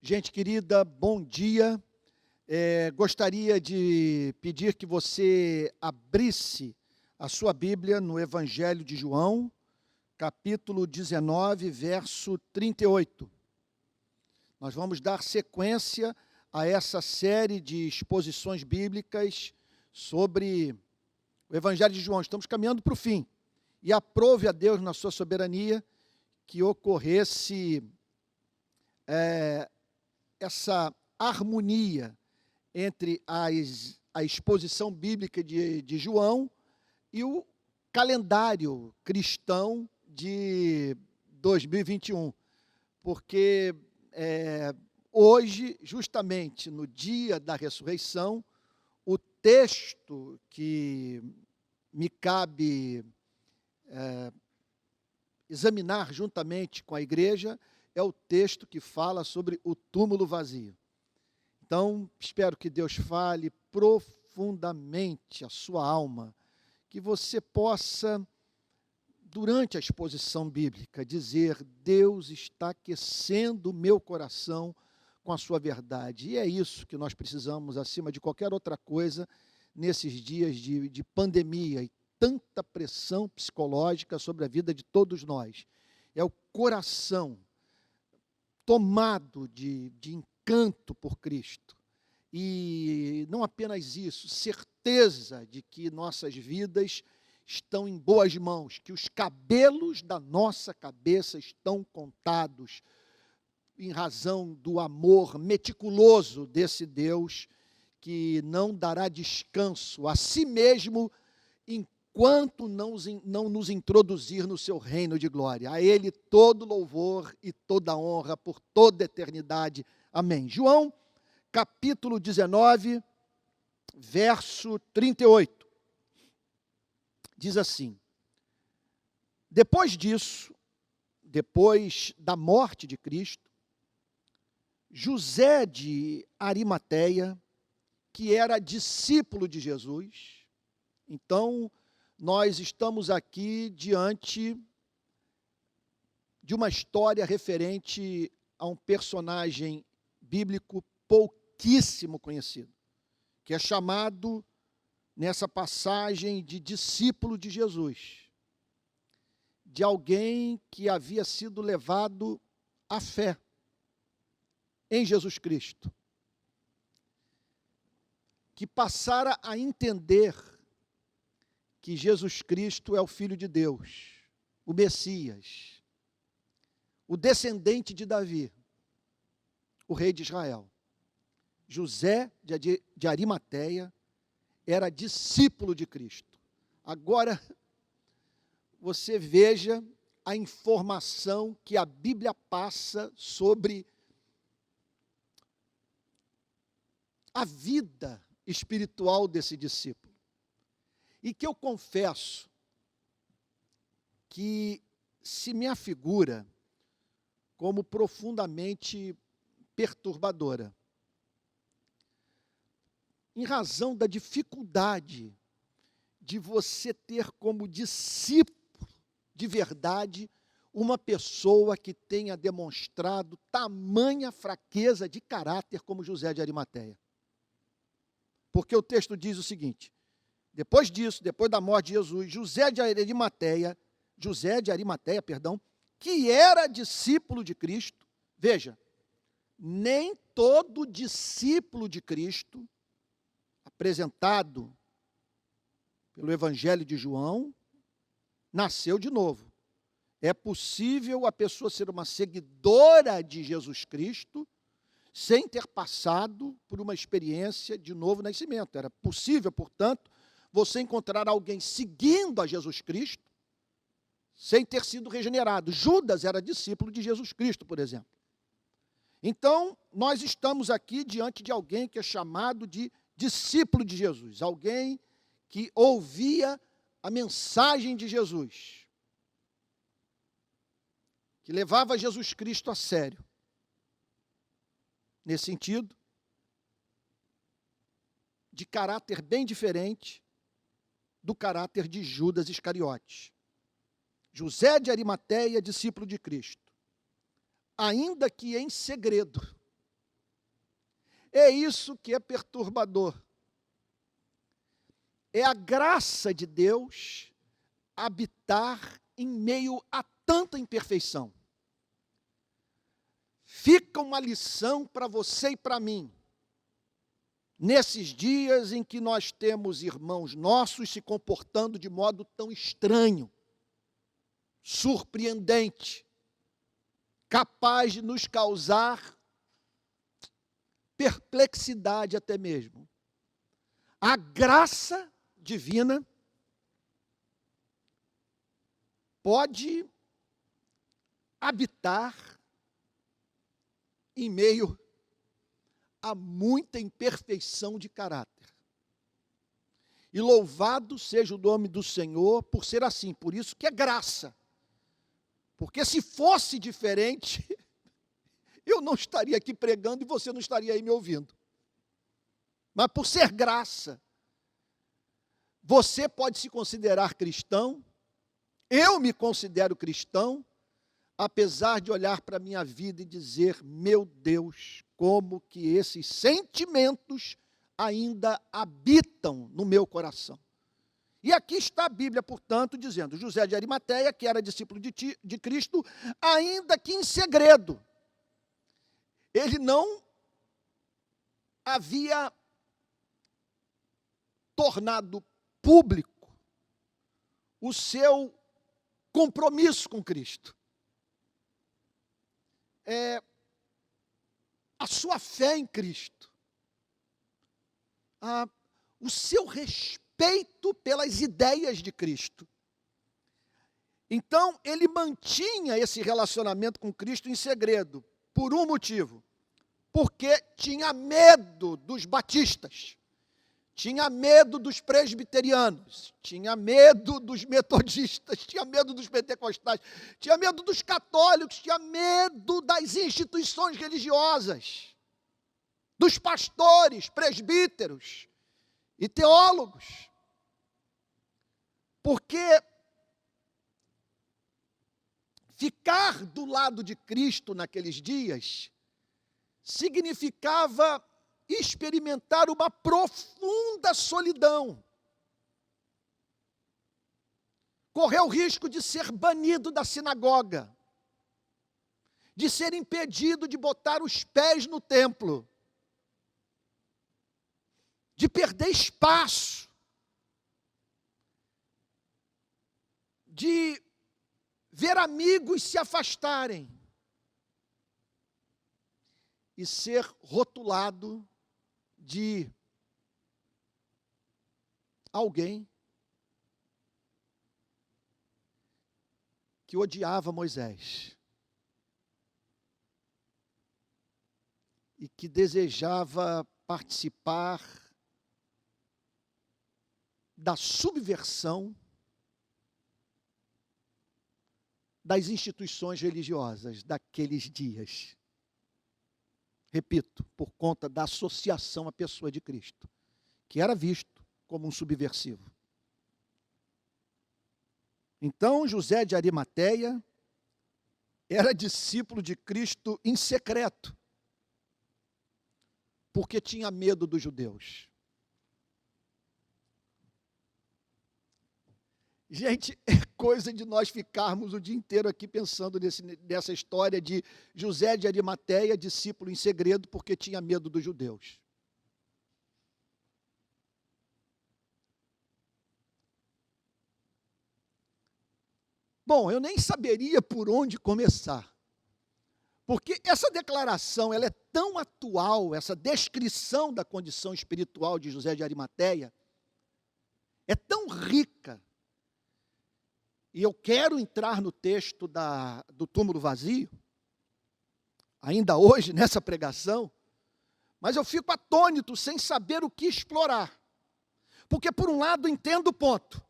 Gente querida, bom dia. Gostaria de pedir que você abrisse a sua Bíblia no Evangelho de João, capítulo 19, verso 38. Nós vamos dar sequência a essa série de exposições bíblicas sobre o Evangelho de João. Estamos caminhando para o fim. E aprove a Deus, na sua soberania, que ocorresse essa harmonia entre a exposição bíblica de João e o calendário cristão de 2021. Porque hoje, justamente no dia da ressurreição, o texto que me cabe examinar juntamente com a igreja é o texto que fala sobre o túmulo vazio. Então, espero que Deus fale profundamente a sua alma, que você possa, durante a exposição bíblica, dizer: Deus está aquecendo o meu coração com a sua verdade. E é isso que nós precisamos, acima de qualquer outra coisa, nesses dias de pandemia e tanta pressão psicológica sobre a vida de todos nós. É o coração tomado de encanto por Cristo. E não apenas isso, certeza de que nossas vidas estão em boas mãos, que os cabelos da nossa cabeça estão contados, em razão do amor meticuloso desse Deus, que não dará descanso a si mesmo enquanto não nos introduzir no seu reino de glória. A Ele todo louvor e toda honra por toda a eternidade. Amém. João, capítulo 19, verso 38. Diz assim: depois disso, depois da morte de Cristo, José de Arimateia, que era discípulo de Jesus. Então, nós estamos aqui diante de uma história referente a um personagem bíblico pouquíssimo conhecido, que é chamado, nessa passagem, de discípulo de Jesus, de alguém que havia sido levado à fé em Jesus Cristo, que passara a entender que Jesus Cristo é o Filho de Deus, o Messias, o descendente de Davi, o rei de Israel. José de Arimateia era discípulo de Cristo. Agora, você veja a informação que a Bíblia passa sobre a vida espiritual desse discípulo. E que eu confesso que se me afigura como profundamente perturbadora, em razão da dificuldade de você ter como discípulo de verdade uma pessoa que tenha demonstrado tamanha fraqueza de caráter como José de Arimateia. Porque o texto diz o seguinte: depois disso, depois da morte de Jesus, José de Arimateia, que era discípulo de Cristo. Veja, nem todo discípulo de Cristo apresentado pelo Evangelho de João nasceu de novo. É possível a pessoa ser uma seguidora de Jesus Cristo sem ter passado por uma experiência de novo nascimento. Era possível, portanto, você encontrar alguém seguindo a Jesus Cristo sem ter sido regenerado. Judas era discípulo de Jesus Cristo, por exemplo. Então, nós estamos aqui diante de alguém que é chamado de discípulo de Jesus, alguém que ouvia a mensagem de Jesus, que levava Jesus Cristo a sério. Nesse sentido, de caráter bem diferente do caráter de Judas Iscariotes. José de Arimateia, discípulo de Cristo, ainda que em segredo, É isso que é perturbador. É a graça de Deus habitar em meio a tanta imperfeição. Fica uma lição para você e para mim. Nesses dias em que nós temos irmãos nossos se comportando de modo tão estranho, surpreendente, capaz de nos causar perplexidade até mesmo. A graça divina pode habitar em meio a muita imperfeição de caráter. E louvado seja o nome do Senhor por ser assim, por isso que é graça. Porque se fosse diferente, eu não estaria aqui pregando e você não estaria aí me ouvindo. Mas por ser graça, você pode se considerar cristão, eu me considero cristão, apesar de olhar para a minha vida e dizer, meu Deus, como que esses sentimentos ainda habitam no meu coração. E aqui está a Bíblia, portanto, dizendo, José de Arimateia, que era discípulo de Cristo, ainda que em segredo, ele não havia tornado público o seu compromisso com Cristo. A sua fé em Cristo, o seu respeito pelas ideias de Cristo. Então, ele mantinha esse relacionamento com Cristo em segredo, por um motivo, porque tinha medo dos batistas, tinha medo dos presbiterianos, tinha medo dos metodistas, tinha medo dos pentecostais, tinha medo dos católicos, tinha medo das instituições religiosas, dos pastores, presbíteros e teólogos. Porque ficar do lado de Cristo naqueles dias significava experimentar uma profunda solidão. Correr o risco de ser banido da sinagoga, de ser impedido de botar os pés no templo, de perder espaço, de ver amigos se afastarem e ser rotulado de alguém que odiava Moisés e que desejava participar da subversão das instituições religiosas daqueles dias. Repito, por conta da associação à pessoa de Cristo, que era visto como um subversivo. Então, José de Arimateia era discípulo de Cristo em secreto, porque tinha medo dos judeus. Gente, é coisa de nós ficarmos o dia inteiro aqui pensando nessa história de José de Arimateia, discípulo em segredo, porque tinha medo dos judeus. Bom, eu nem saberia por onde começar, porque essa declaração ela é tão atual, essa descrição da condição espiritual de José de Arimateia, é tão rica. E eu quero entrar no texto do túmulo vazio, ainda hoje, nessa pregação, mas eu fico atônito, sem saber o que explorar. Porque, por um lado, entendo o ponto.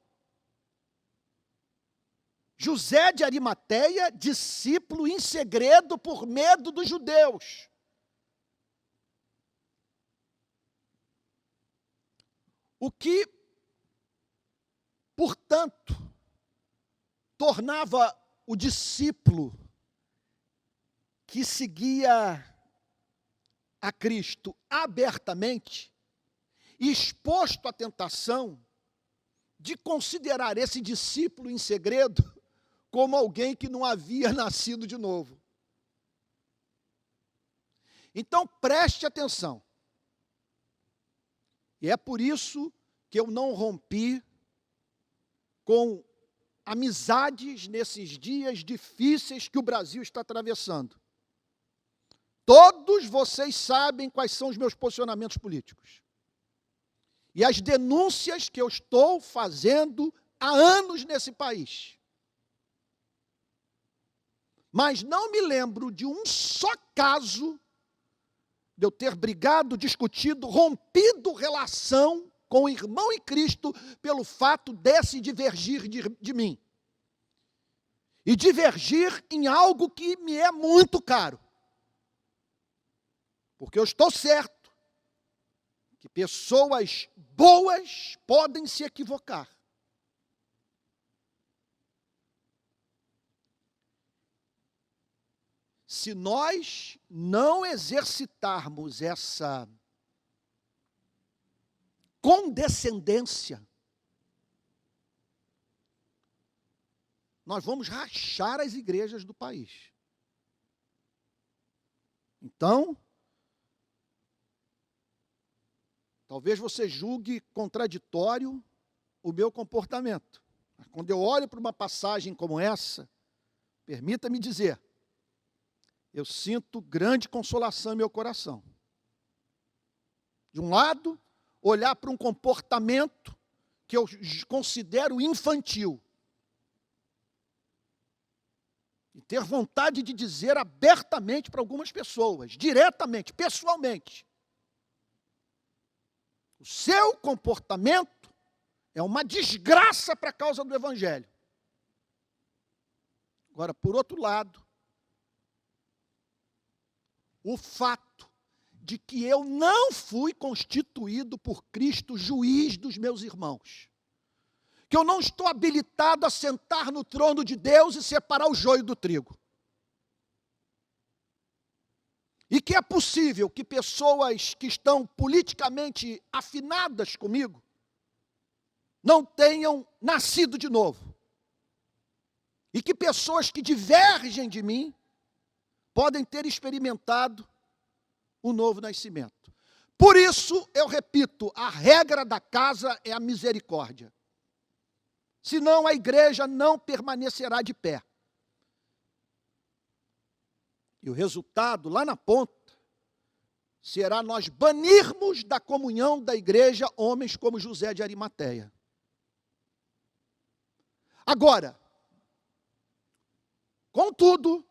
José de Arimateia, discípulo em segredo por medo dos judeus. O que, portanto, tornava o discípulo que seguia a Cristo abertamente, exposto à tentação de considerar esse discípulo em segredo como alguém que não havia nascido de novo. Então preste atenção. E é por isso que eu não rompi com amizades nesses dias difíceis que o Brasil está atravessando. Todos vocês sabem quais são os meus posicionamentos políticos. E as denúncias que eu estou fazendo há anos nesse país. Mas não me lembro de um só caso de eu ter brigado, discutido, rompido relação com o irmão em Cristo pelo fato desse divergir de mim. E divergir em algo que me é muito caro. Porque eu estou certo que pessoas boas podem se equivocar. Se nós não exercitarmos essa condescendência, nós vamos rachar as igrejas do país. Então, talvez você julgue contraditório o meu comportamento. Mas quando eu olho para uma passagem como essa, permita-me dizer, eu sinto grande consolação em meu coração. De um lado, olhar para um comportamento que eu considero infantil. E ter vontade de dizer abertamente para algumas pessoas, diretamente, pessoalmente, o seu comportamento é uma desgraça para a causa do Evangelho. Agora, por outro lado, o fato de que eu não fui constituído por Cristo juiz dos meus irmãos, que eu não estou habilitado a sentar no trono de Deus e separar o joio do trigo. E que é possível que pessoas que estão politicamente afinadas comigo não tenham nascido de novo. E que pessoas que divergem de mim podem ter experimentado o novo nascimento. Por isso, eu repito, a regra da casa é a misericórdia. Senão a igreja não permanecerá de pé. E o resultado, lá na ponta, será nós banirmos da comunhão da igreja homens como José de Arimateia. Agora, contudo,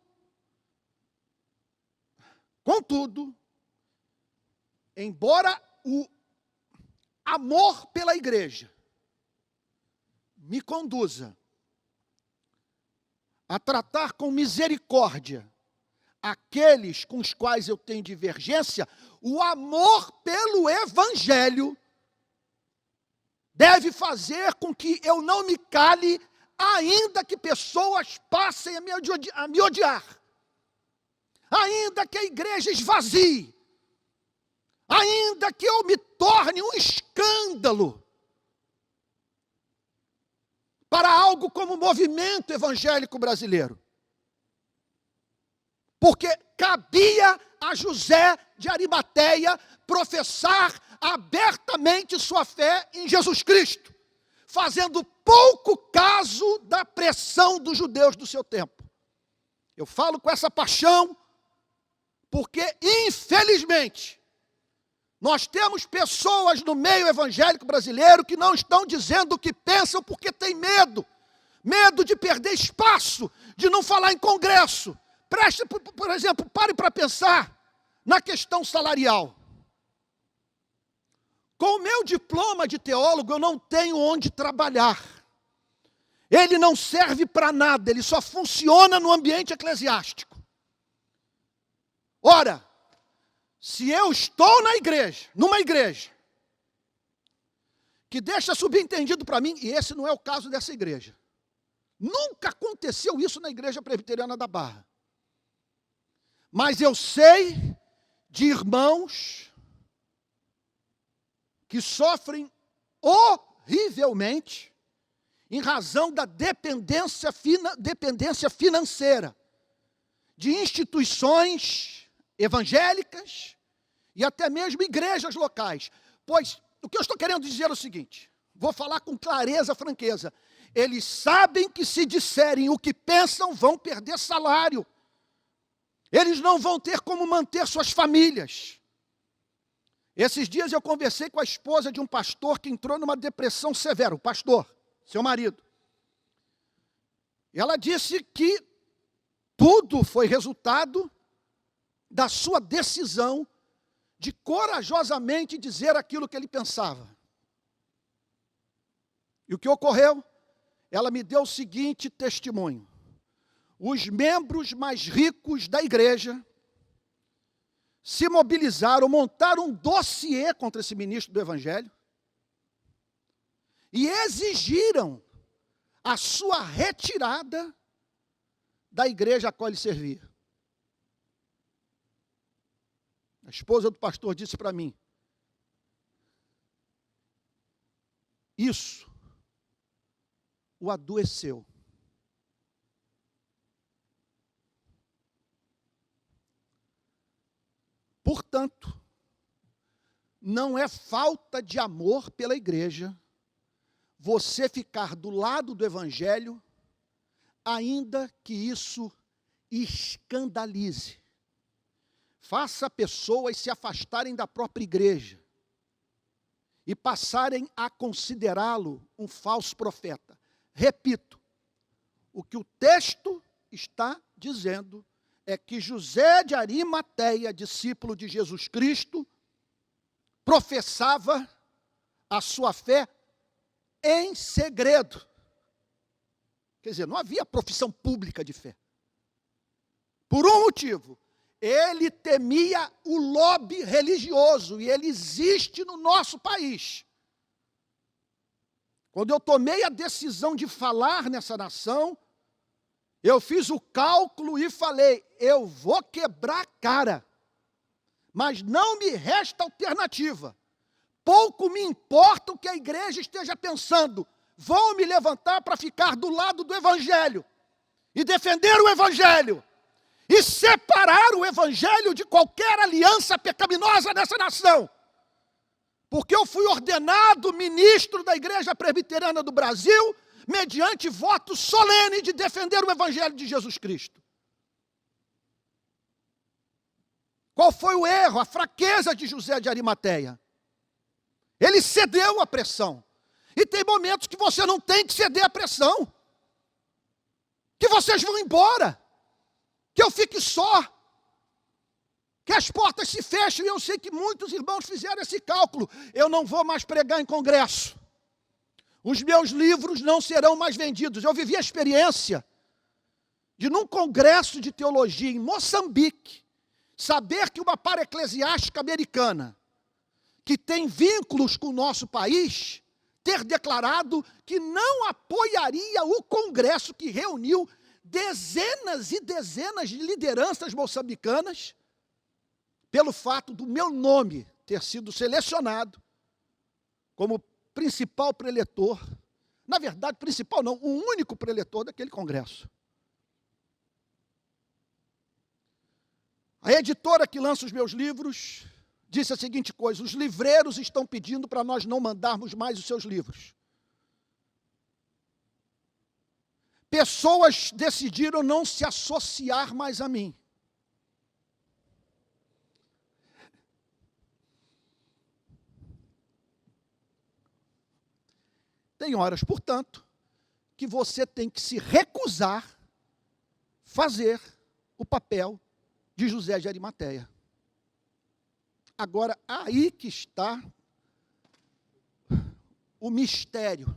embora o amor pela igreja me conduza a tratar com misericórdia aqueles com os quais eu tenho divergência, o amor pelo Evangelho deve fazer com que eu não me cale, ainda que pessoas passem a me odiar, ainda que a igreja esvazie, ainda que eu me torne um escândalo para algo como o movimento evangélico brasileiro. Porque cabia a José de Arimateia professar abertamente sua fé em Jesus Cristo, fazendo pouco caso da pressão dos judeus do seu tempo. Eu falo com essa paixão, porque, infelizmente, nós temos pessoas no meio evangélico brasileiro que não estão dizendo o que pensam porque têm medo. Medo de perder espaço, de não falar em congresso. Preste, por exemplo, pare para pensar na questão salarial. Com o meu diploma de teólogo, eu não tenho onde trabalhar. Ele não serve para nada, ele só funciona no ambiente eclesiástico. Ora, se eu estou numa igreja, que deixa subentendido para mim, e esse não é o caso dessa igreja. Nunca aconteceu isso na igreja presbiteriana da Barra. Mas eu sei de irmãos que sofrem horrivelmente em razão da dependência financeira de instituições evangélicas e até mesmo igrejas locais. Pois o que eu estou querendo dizer é o seguinte, vou falar com clareza, franqueza. Eles sabem que se disserem o que pensam, vão perder salário. Eles não vão ter como manter suas famílias. Esses dias eu conversei com a esposa de um pastor que entrou numa depressão severa, o pastor, seu marido. Ela disse que tudo foi resultado da sua decisão de corajosamente dizer aquilo que ele pensava. E o que ocorreu? Ela me deu o seguinte testemunho. Os membros mais ricos da igreja se mobilizaram, montaram um dossiê contra esse ministro do Evangelho e exigiram a sua retirada da igreja a qual ele servia. A esposa do pastor disse para mim, isso o adoeceu. Portanto, não é falta de amor pela igreja você ficar do lado do Evangelho, ainda que isso escandalize. Faça pessoas se afastarem da própria igreja e passarem a considerá-lo um falso profeta. Repito, o que o texto está dizendo é que José de Arimateia, discípulo de Jesus Cristo, professava a sua fé em segredo. Quer dizer, não havia profissão pública de fé. Por um motivo, ele temia o lobby religioso, e ele existe no nosso país. Quando eu tomei a decisão de falar nessa nação, eu fiz o cálculo e falei, eu vou quebrar a cara, mas não me resta alternativa. Pouco me importa o que a igreja esteja pensando, vou me levantar para ficar do lado do Evangelho, e defender o Evangelho, e separar o Evangelho de qualquer aliança pecaminosa nessa nação. Porque eu fui ordenado ministro da Igreja Presbiteriana do Brasil, mediante voto solene de defender o Evangelho de Jesus Cristo. Qual foi o erro, a fraqueza de José de Arimateia? Ele cedeu à pressão. E tem momentos que você não tem que ceder à pressão. Que vocês vão embora. Que eu fique só. Que as portas se fechem. E eu sei que muitos irmãos fizeram esse cálculo. Eu não vou mais pregar em congresso. Os meus livros não serão mais vendidos. Eu vivi a experiência de, num congresso de teologia em Moçambique, saber que uma para-eclesiástica americana, que tem vínculos com o nosso país, ter declarado que não apoiaria o congresso que reuniu dezenas e dezenas de lideranças moçambicanas, pelo fato do meu nome ter sido selecionado como principal preletor, na verdade, principal não, o único preletor daquele congresso. A editora que lança os meus livros disse a seguinte coisa: os livreiros estão pedindo para nós não mandarmos mais os seus livros. Pessoas decidiram não se associar mais a mim. Tem horas, portanto, que você tem que se recusar a fazer o papel de José de Arimateia. Agora, aí que está o mistério.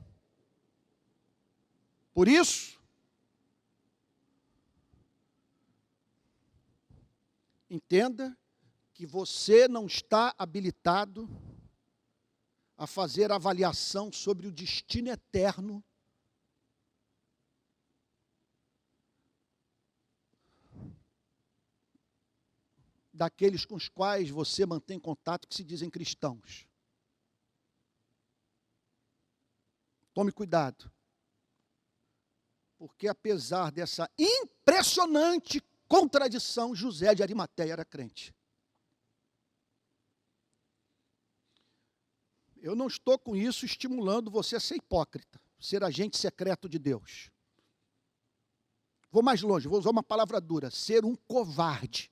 Por isso, entenda que você não está habilitado a fazer avaliação sobre o destino eterno daqueles com os quais você mantém contato que se dizem cristãos. Tome cuidado. Porque apesar dessa impressionante contradição, José de Arimateia era crente. Eu não estou com isso estimulando você a ser hipócrita, ser agente secreto de Deus. Vou mais longe, vou usar uma palavra dura, ser um covarde.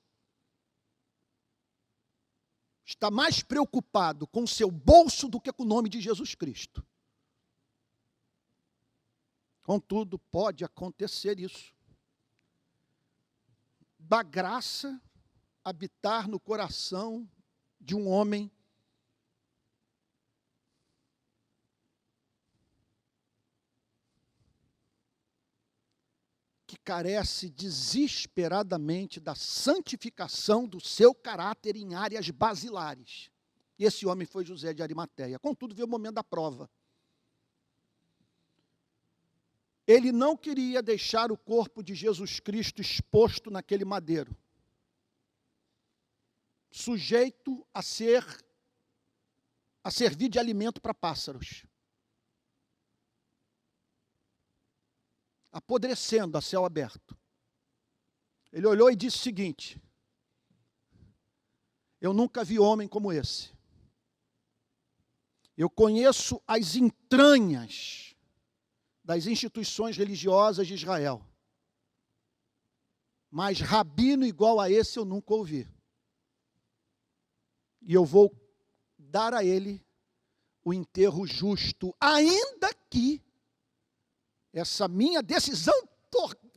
Está mais preocupado com o seu bolso do que com o nome de Jesus Cristo. Contudo, pode acontecer isso. Da graça habitar no coração de um homem que carece desesperadamente da santificação do seu caráter em áreas basilares. E esse homem foi José de Arimateia. Contudo, veio o momento da prova. Ele não queria deixar o corpo de Jesus Cristo exposto naquele madeiro, sujeito a servir de alimento para pássaros, apodrecendo a céu aberto. Ele olhou e disse o seguinte: eu nunca vi homem como esse. Eu conheço as entranhas das instituições religiosas de Israel, mas rabino igual a esse eu nunca ouvi. E eu vou dar a ele o enterro justo, ainda que essa minha decisão,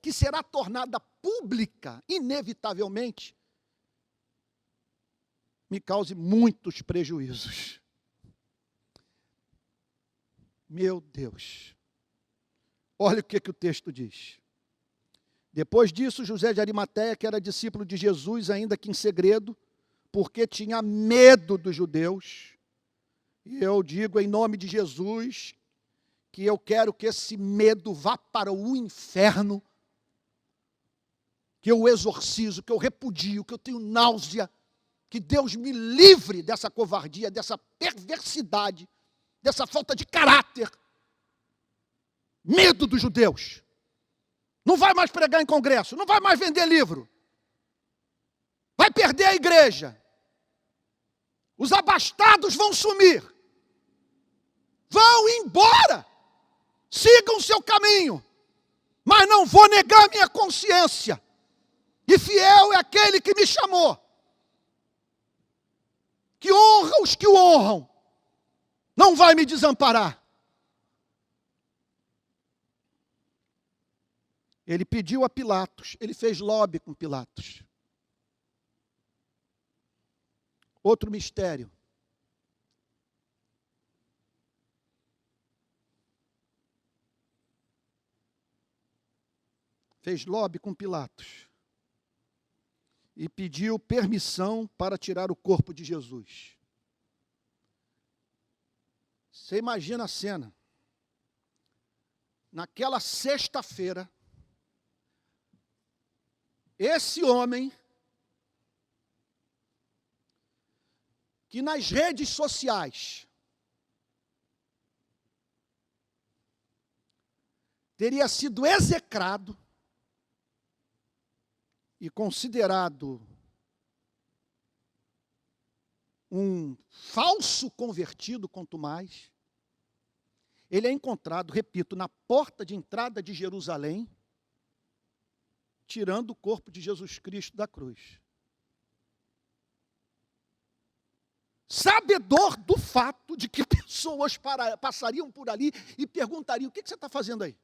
que será tornada pública, inevitavelmente, me cause muitos prejuízos. Meu Deus. Olha o que o texto diz. Depois disso, José de Arimateia, que era discípulo de Jesus, ainda que em segredo, porque tinha medo dos judeus, e eu digo em nome de Jesus, que eu quero que esse medo vá para o inferno, que eu o exorcizo, que eu repudio, que eu tenho náusea, que Deus me livre dessa covardia, dessa perversidade, dessa falta de caráter. Medo dos judeus. Não vai mais pregar em congresso, não vai mais vender livro. Vai perder a igreja. Os abastados vão sumir. Vão embora. Sigam o seu caminho. Mas não vou negar minha consciência. E fiel é aquele que me chamou. Que honra os que o honram. Não vai me desamparar. Ele pediu a Pilatos, ele fez lobby com Pilatos. Outro mistério. Fez lobby com Pilatos. E pediu permissão para tirar o corpo de Jesus. Você imagina a cena. Naquela sexta-feira, esse homem, que nas redes sociais teria sido execrado e considerado um falso convertido, quanto mais, ele é encontrado, repito, na porta de entrada de Jerusalém, tirando o corpo de Jesus Cristo da cruz. Sabedor do fato de que pessoas passariam por ali e perguntariam: o que você está fazendo aí?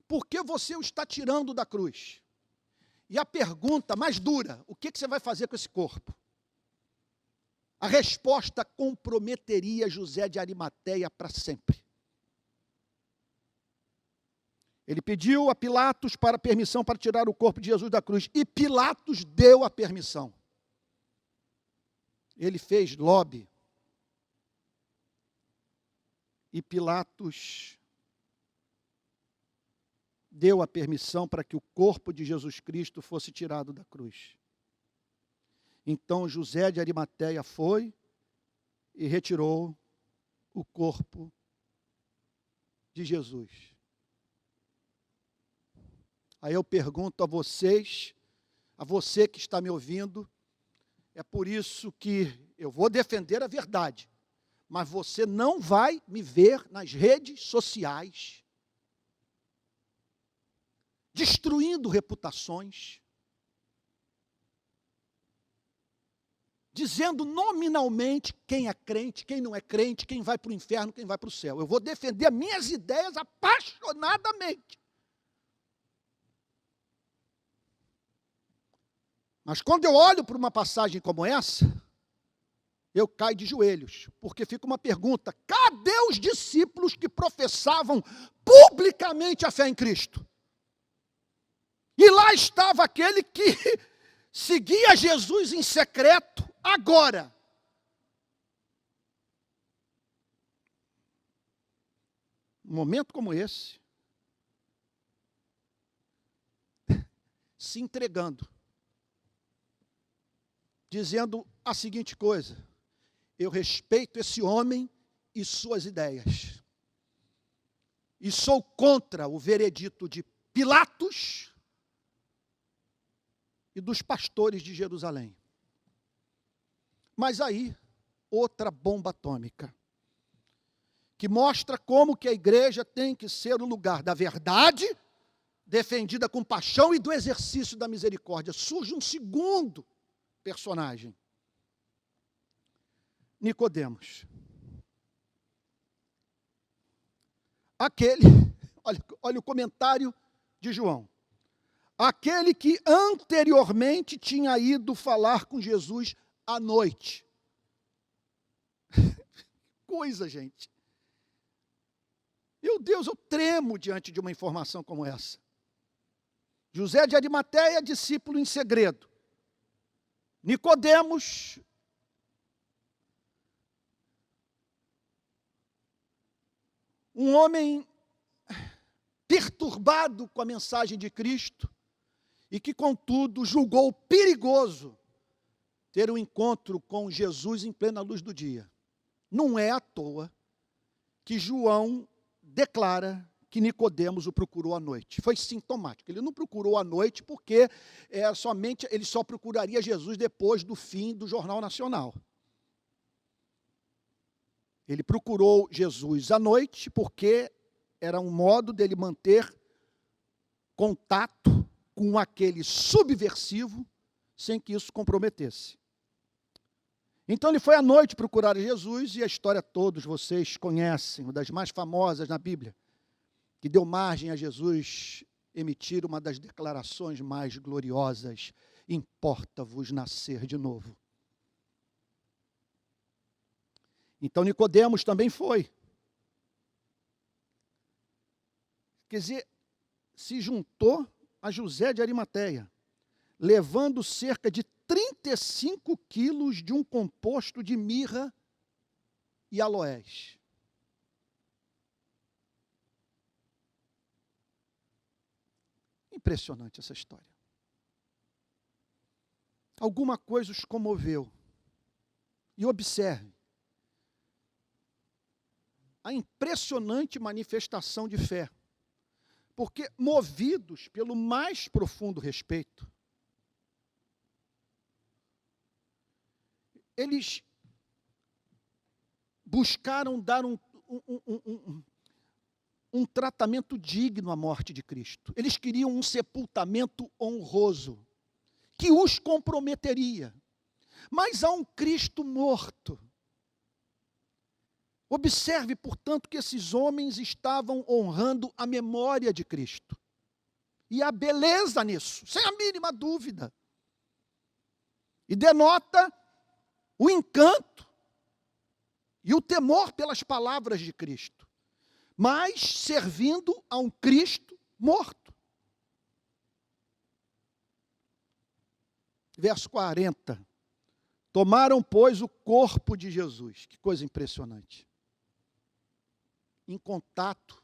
Por que você o está tirando da cruz? E a pergunta mais dura: o que você vai fazer com esse corpo? A resposta comprometeria José de Arimateia para sempre. Ele pediu a Pilatos para permissão para tirar o corpo de Jesus da cruz. E Pilatos deu a permissão. Ele fez lobby. E Pilatos deu a permissão para que o corpo de Jesus Cristo fosse tirado da cruz. Então José de Arimateia foi e retirou o corpo de Jesus. Aí eu pergunto a vocês, a você que está me ouvindo, é por isso que eu vou defender a verdade, mas você não vai me ver nas redes sociais destruindo reputações, dizendo nominalmente quem é crente, quem não é crente, quem vai para o inferno, quem vai para o céu. Eu vou defender as minhas ideias apaixonadamente. Mas quando eu olho para uma passagem como essa, eu caio de joelhos, porque fica uma pergunta: cadê os discípulos que professavam publicamente a fé em Cristo? E lá estava aquele que seguia Jesus em secreto agora. Um momento como esse, se entregando, dizendo a seguinte coisa: eu respeito esse homem e suas ideias, e sou contra o veredito de Pilatos e dos pastores de Jerusalém. Mas aí, outra bomba atômica, que mostra como que a igreja tem que ser o lugar da verdade, defendida com paixão, e do exercício da misericórdia. Surge um segundo personagem, Nicodemos. Aquele, olha o comentário de João. Aquele que anteriormente tinha ido falar com Jesus à noite. Coisa, gente. Meu Deus, eu tremo diante de uma informação como essa. José de Arimateia, discípulo em segredo. Nicodemos, um homem perturbado com a mensagem de Cristo, e que, contudo, julgou perigoso ter um encontro com Jesus em plena luz do dia. Não é à toa que João declara que Nicodemos o procurou à noite. Foi sintomático. Ele não procurou à noite porque ele só procuraria Jesus depois do fim do Jornal Nacional. Ele procurou Jesus à noite porque era um modo dele manter contato com aquele subversivo, sem que isso comprometesse. Então ele foi à noite procurar Jesus, e a história todos vocês conhecem, uma das mais famosas na Bíblia, que deu margem a Jesus emitir uma das declarações mais gloriosas: importa-vos nascer de novo. Então Nicodemos também foi. Quer dizer, se juntou a José de Arimateia, levando cerca de 35 quilos de um composto de mirra e aloés. Impressionante essa história. Alguma coisa os comoveu. E observe a impressionante manifestação de fé. Porque, movidos pelo mais profundo respeito, eles buscaram dar um tratamento digno à morte de Cristo. Eles queriam um sepultamento honroso, que os comprometeria. Mas há um Cristo morto. Observe, portanto, que esses homens estavam honrando a memória de Cristo. E há beleza nisso, sem a mínima dúvida. E denota o encanto e o temor pelas palavras de Cristo, mas servindo a um Cristo morto. Verso 40. Tomaram, pois, o corpo de Jesus. Que coisa impressionante. Em contato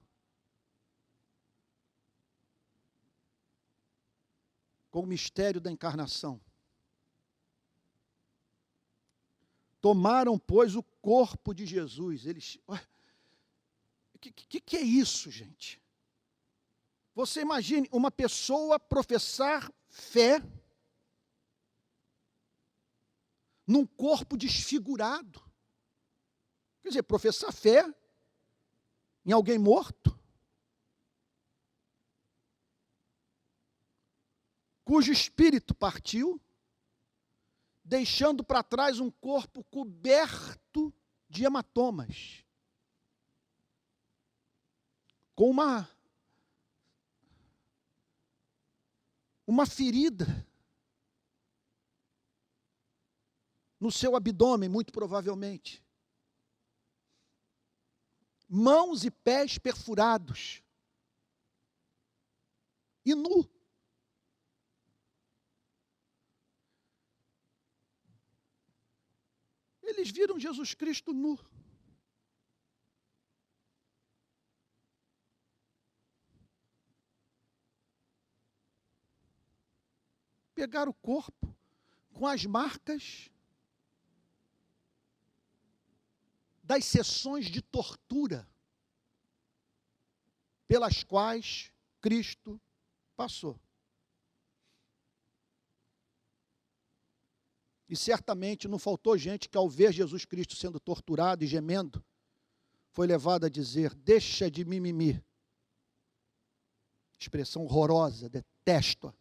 com o mistério da encarnação. Tomaram, pois, o corpo de Jesus. Eles... O que é isso, gente? Você imagine uma pessoa professar fé num corpo desfigurado. Quer dizer, professar fé em alguém morto, cujo espírito partiu, deixando para trás um corpo coberto de hematomas, com uma ferida no seu abdômen, muito provavelmente. Mãos e pés perfurados. E nu. Eles viram Jesus Cristo nu. Pegaram o corpo com as marcas das sessões de tortura pelas quais Cristo passou. E certamente não faltou gente que, ao ver Jesus Cristo sendo torturado e gemendo, foi levado a dizer: deixa de mimimi. Expressão horrorosa, detesto-a.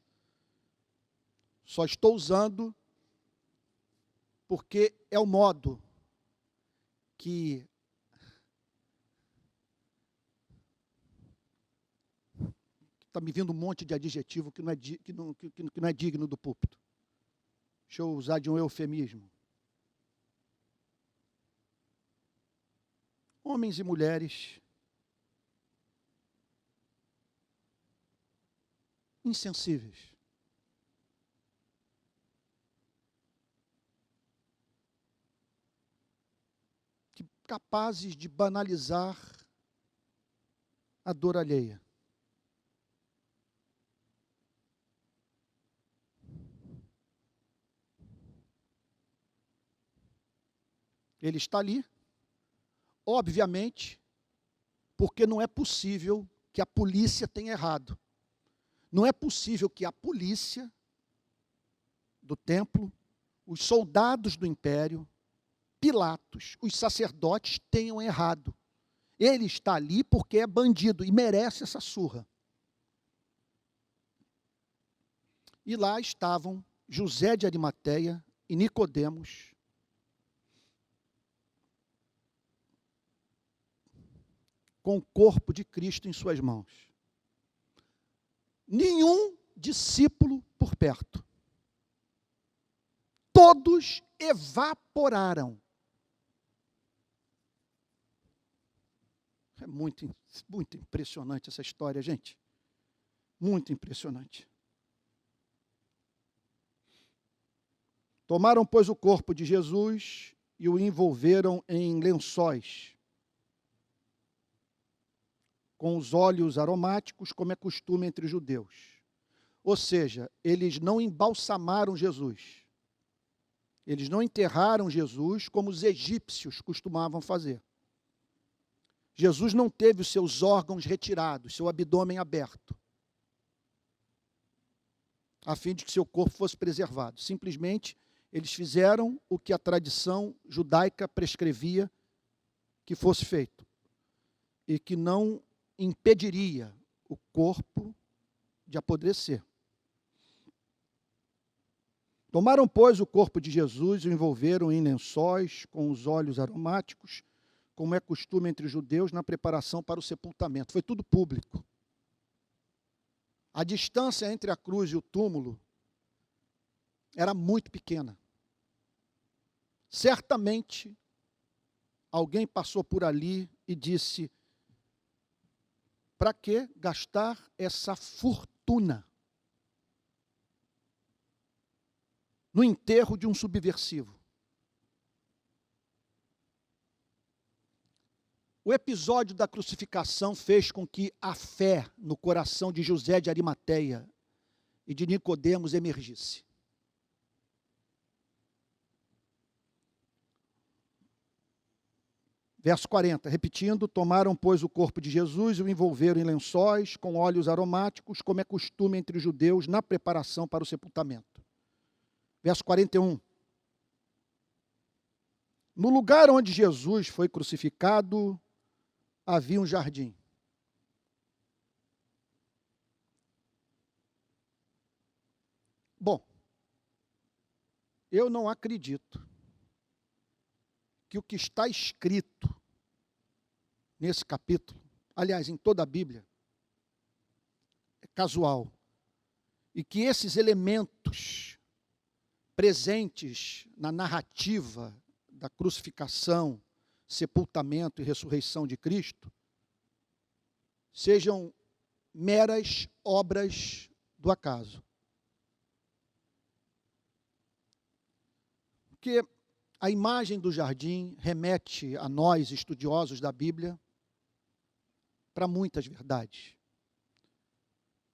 Só estou usando porque é o modo que está me vindo um monte de adjetivo que não é digno do púlpito. Deixa eu usar de um eufemismo. Homens e mulheres insensíveis. Capazes de banalizar a dor alheia. Ele está ali, obviamente, porque não é possível que a polícia tenha errado. Não é possível que a polícia do templo, os soldados do império, Pilatos, os sacerdotes tenham errado. Ele está ali porque é bandido e merece essa surra. E lá estavam José de Arimateia e Nicodemos, com o corpo de Cristo em suas mãos. Nenhum discípulo por perto. Todos evaporaram. É muito impressionante essa história, gente. Muito impressionante. Tomaram, pois, o corpo de Jesus e o envolveram em lençóis, com os óleos aromáticos, como é costume entre os judeus. Ou seja, eles não embalsamaram Jesus. Eles não enterraram Jesus como os egípcios costumavam fazer. Jesus não teve os seus órgãos retirados, seu abdômen aberto, a fim de que seu corpo fosse preservado. Simplesmente, eles fizeram o que a tradição judaica prescrevia que fosse feito, e que não impediria o corpo de apodrecer. Tomaram, pois, o corpo de Jesus e o envolveram em lençóis com os óleos aromáticos, como é costume entre os judeus na preparação para o sepultamento. Foi tudo público. A distância entre a cruz e o túmulo era muito pequena. Certamente, alguém passou por ali e disse: para que gastar essa fortuna no enterro de um subversivo? O episódio da crucificação fez com que a fé no coração de José de Arimateia e de Nicodemos emergisse. Verso 40, repetindo, tomaram, pois, o corpo de Jesus e o envolveram em lençóis com óleos aromáticos, como é costume entre os judeus na preparação para o sepultamento. Verso 41. No lugar onde Jesus foi crucificado, havia um jardim. Bom, eu não acredito que o que está escrito nesse capítulo, aliás, em toda a Bíblia, é casual. E que esses elementos presentes na narrativa da crucificação, sepultamento e ressurreição de Cristo sejam meras obras do acaso. Porque a imagem do jardim remete a nós, estudiosos da Bíblia, para muitas verdades.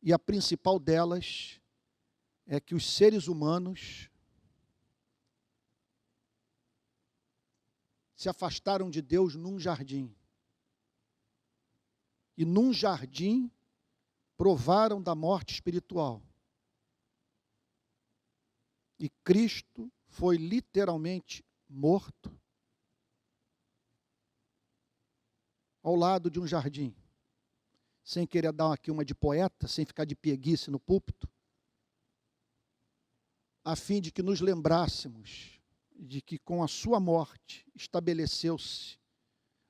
E a principal delas é que os seres humanos se afastaram de Deus num jardim. E num jardim provaram da morte espiritual. E Cristo foi literalmente morto ao lado de um jardim. Sem querer dar aqui uma de poeta, sem ficar de pieguice no púlpito, a fim de que nos lembrássemos de que com a sua morte estabeleceu-se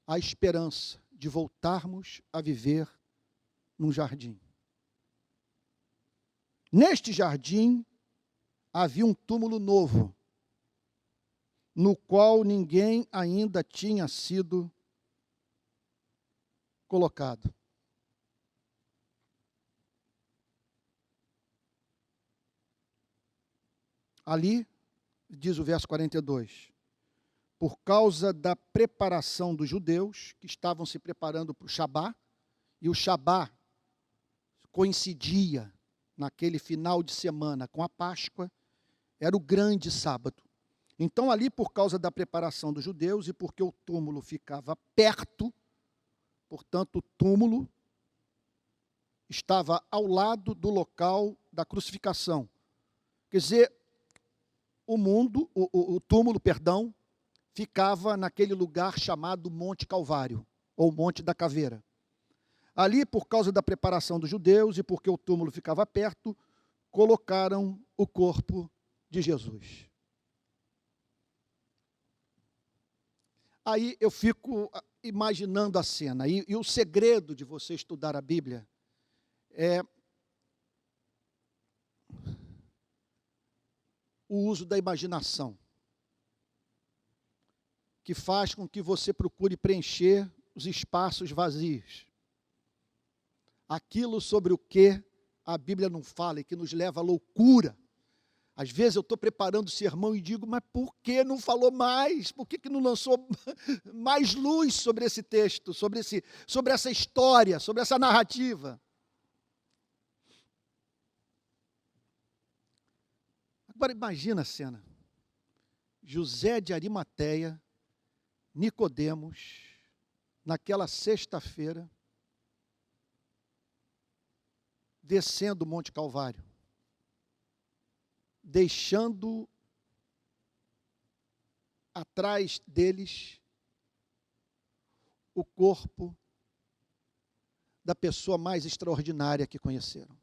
a esperança de voltarmos a viver num jardim. Neste jardim havia um túmulo novo, no qual ninguém ainda tinha sido colocado. Ali, diz o verso 42, por causa da preparação dos judeus, que estavam se preparando para o Shabá, e o Shabá coincidia naquele final de semana com a Páscoa, era o grande sábado. Então ali, por causa da preparação dos judeus e porque o túmulo ficava perto, portanto o túmulo estava ao lado do local da crucificação. Quer dizer, o túmulo, ficava naquele lugar chamado Monte Calvário, ou Monte da Caveira. Ali, por causa da preparação dos judeus e porque o túmulo ficava perto, colocaram o corpo de Jesus. Aí eu fico imaginando a cena, e o segredo de você estudar a Bíblia é o uso da imaginação, que faz com que você procure preencher os espaços vazios. Aquilo sobre o que a Bíblia não fala e que nos leva à loucura. Às vezes eu estou preparando o sermão e digo, mas por que não falou mais? Por que não lançou mais luz sobre esse texto, sobre essa história, sobre essa narrativa? Agora imagina a cena. José de Arimateia, Nicodemos, naquela sexta-feira, descendo o Monte Calvário, deixando atrás deles o corpo da pessoa mais extraordinária que conheceram.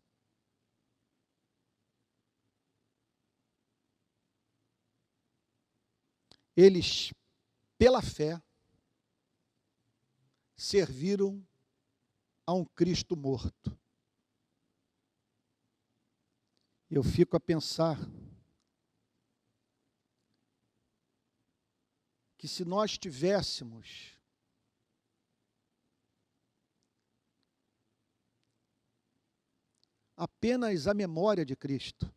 Eles, pela fé, serviram a um Cristo morto. Eu fico a pensar que se nós tivéssemos apenas a memória de Cristo,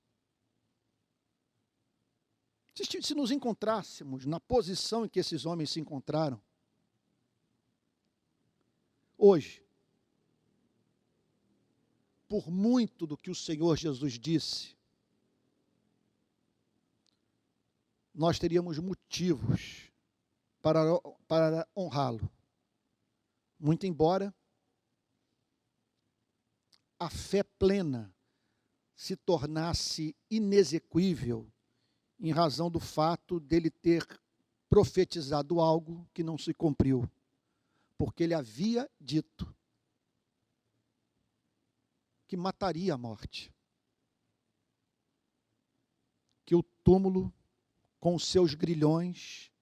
se nos encontrássemos na posição em que esses homens se encontraram, hoje, por muito do que o Senhor Jesus disse, nós teríamos motivos para honrá-lo. Muito embora a fé plena se tornasse inexequível em razão do fato dele ter profetizado algo que não se cumpriu, porque ele havia dito que mataria a morte, que o túmulo com os seus grilhões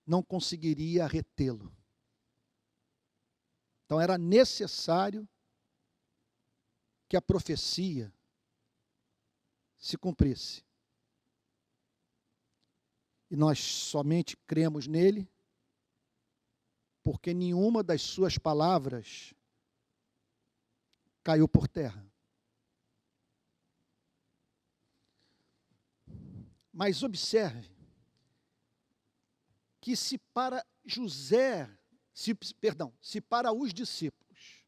não conseguiria retê-lo. Então era necessário que a profecia se cumprisse. E nós somente cremos nele porque nenhuma das suas palavras caiu por terra. Mas observe que se para para os discípulos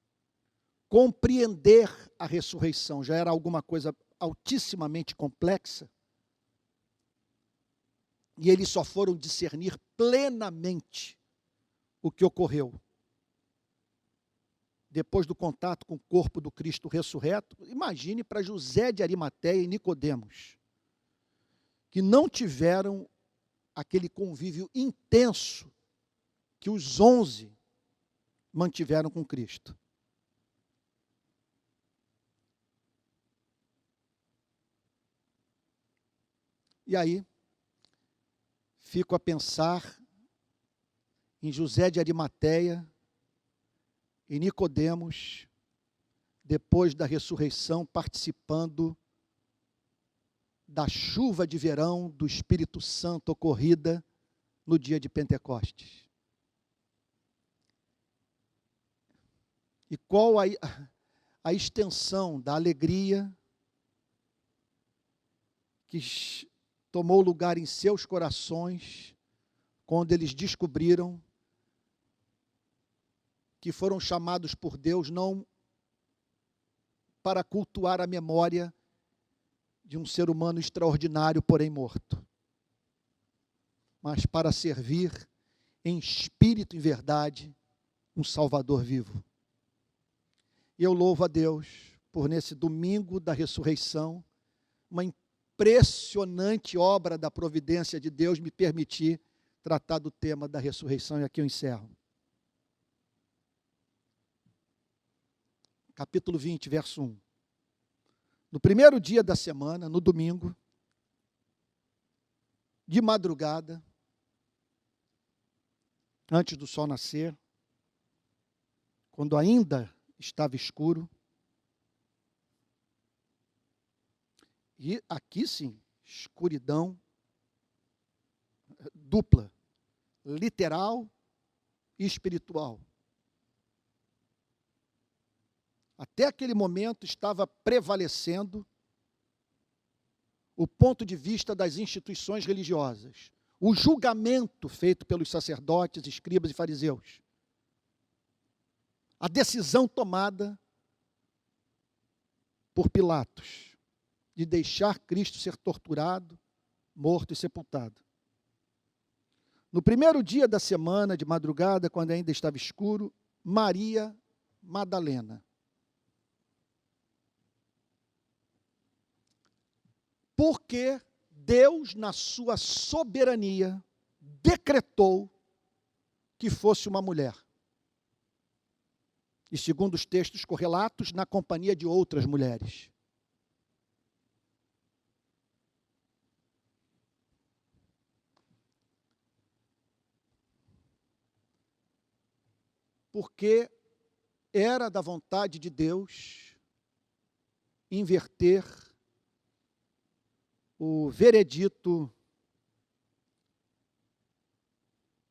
compreender a ressurreição já era alguma coisa altissimamente complexa, e eles só foram discernir plenamente o que ocorreu depois do contato com o corpo do Cristo ressurreto. Imagine para José de Arimateia e Nicodemos, que não tiveram aquele convívio intenso que os 11 mantiveram com Cristo. E aí, fico a pensar em José de Arimateia e Nicodemos, depois da ressurreição, participando da chuva de verão do Espírito Santo ocorrida no dia de Pentecostes. E qual a extensão da alegria que tomou lugar em seus corações quando eles descobriram que foram chamados por Deus não para cultuar a memória de um ser humano extraordinário, porém morto, mas para servir em espírito e em verdade um Salvador vivo. E eu louvo a Deus por, nesse domingo da ressurreição, uma impressionante obra da providência de Deus me permitir tratar do tema da ressurreição, e aqui eu encerro. Capítulo 20, verso 1. No primeiro dia da semana, no domingo, de madrugada, antes do sol nascer, quando ainda estava escuro, e aqui sim, escuridão dupla, literal e espiritual. Até aquele momento estava prevalecendo o ponto de vista das instituições religiosas, o julgamento feito pelos sacerdotes, escribas e fariseus, a decisão tomada por Pilatos de deixar Cristo ser torturado, morto e sepultado. No primeiro dia da semana, de madrugada, quando ainda estava escuro, Maria Madalena, porque Deus, na sua soberania, decretou que fosse uma mulher. E segundo os textos correlatos, na companhia de outras mulheres. Porque era da vontade de Deus inverter o veredito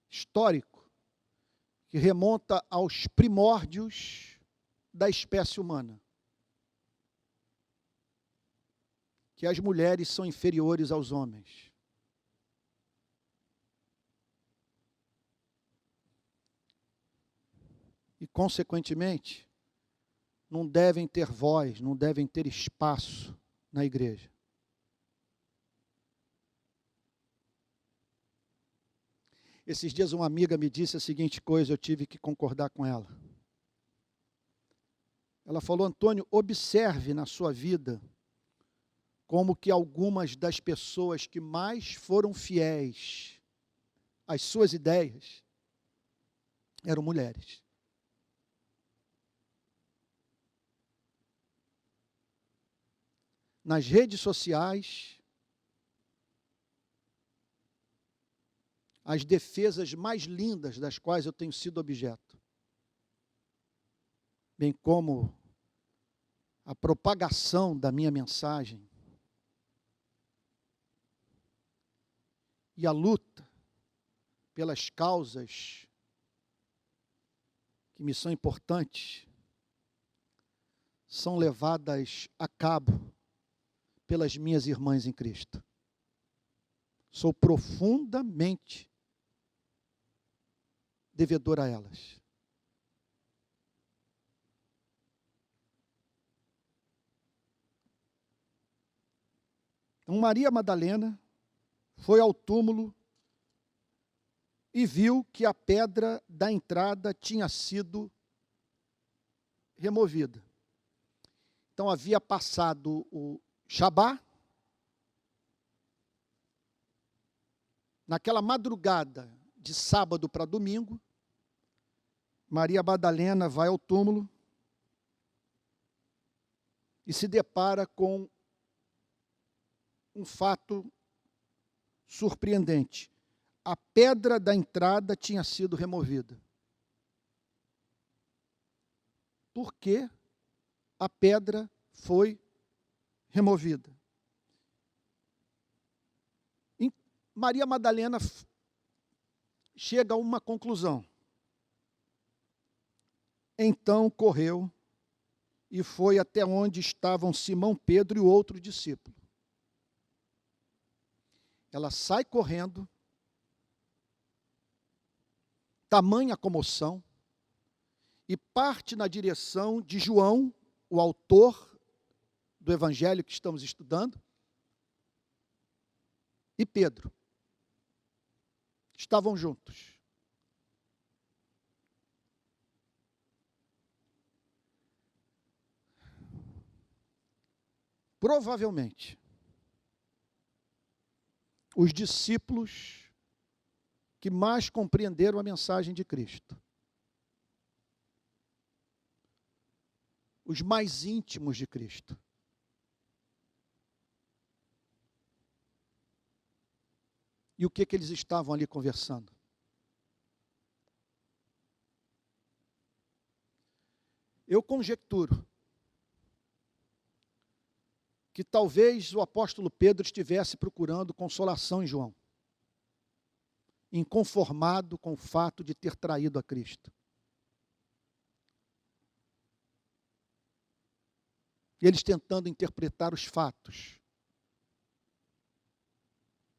histórico que remonta aos primórdios da espécie humana, que as mulheres são inferiores aos homens. E, consequentemente, não devem ter voz, não devem ter espaço na igreja. Esses dias uma amiga me disse a seguinte coisa, eu tive que concordar com ela. Ela falou: Antônio, observe na sua vida como que algumas das pessoas que mais foram fiéis às suas ideias eram mulheres. Nas redes sociais, as defesas mais lindas das quais eu tenho sido objeto, bem como a propagação da minha mensagem e a luta pelas causas que me são importantes, são levadas a cabo pelas minhas irmãs em Cristo. Sou profundamente devedor a elas. Então, Maria Madalena foi ao túmulo e viu que a pedra da entrada tinha sido removida. Então havia passado o Shabá. Naquela madrugada de sábado para domingo, Maria Madalena vai ao túmulo e se depara com um fato surpreendente. A pedra da entrada tinha sido removida. Por que a pedra foi removida? Maria Madalena chega a uma conclusão. Então correu e foi até onde estavam Simão Pedro e o outro discípulo. Ela sai correndo, tamanha comoção, e parte na direção de João, o autor do evangelho que estamos estudando, e Pedro. Estavam juntos. Provavelmente, os discípulos que mais compreenderam a mensagem de Cristo. Os mais íntimos de Cristo. E o que eles estavam ali conversando? Eu conjecturo que talvez o apóstolo Pedro estivesse procurando consolação em João, inconformado com o fato de ter traído a Cristo. Eles tentando interpretar os fatos,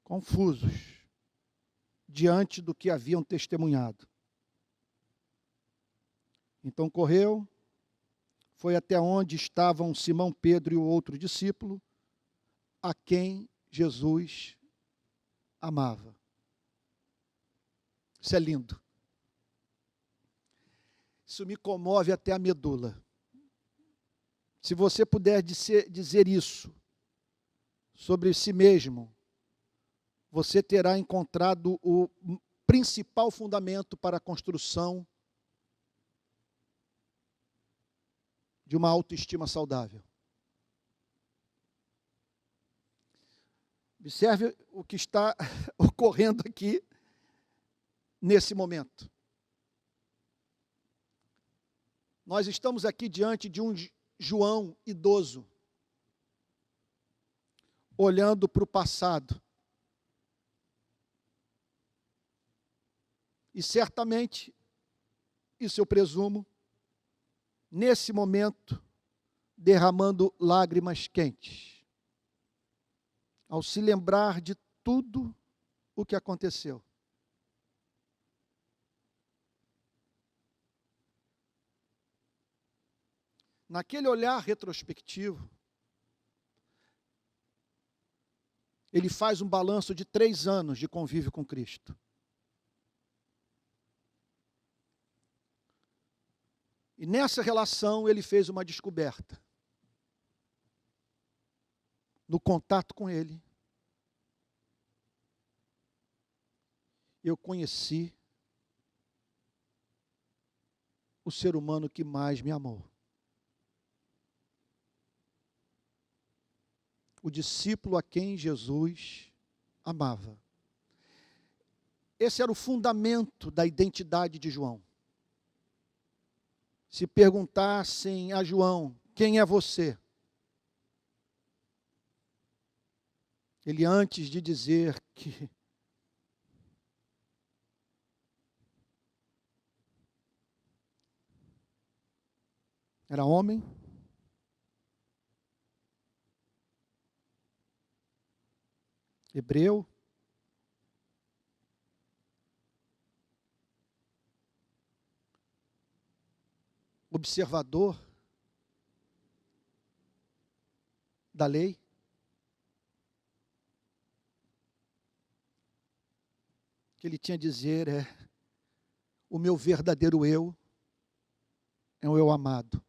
confusos, diante do que haviam testemunhado. Então correu, foi até onde estavam Simão Pedro e o outro discípulo, a quem Jesus amava. Isso é lindo. Isso me comove até a medula. Se você puder dizer isso sobre si mesmo, você terá encontrado o principal fundamento para a construção de uma autoestima saudável. Observe o que está ocorrendo aqui nesse momento. Nós estamos aqui diante de um João idoso, olhando para o passado. E certamente, isso eu presumo, nesse momento, derramando lágrimas quentes, ao se lembrar de tudo o que aconteceu. naquele olhar retrospectivo, ele faz um balanço de 3 anos de convívio com Cristo. E nessa relação ele fez uma descoberta. No contato com ele, eu conheci o ser humano que mais me amou. O discípulo a quem Jesus amava. Esse era o fundamento da identidade de João. Se perguntassem a João, quem é você? Ele, antes de dizer que era homem, hebreu, observador da lei, que ele tinha a dizer o meu verdadeiro eu é o eu amado.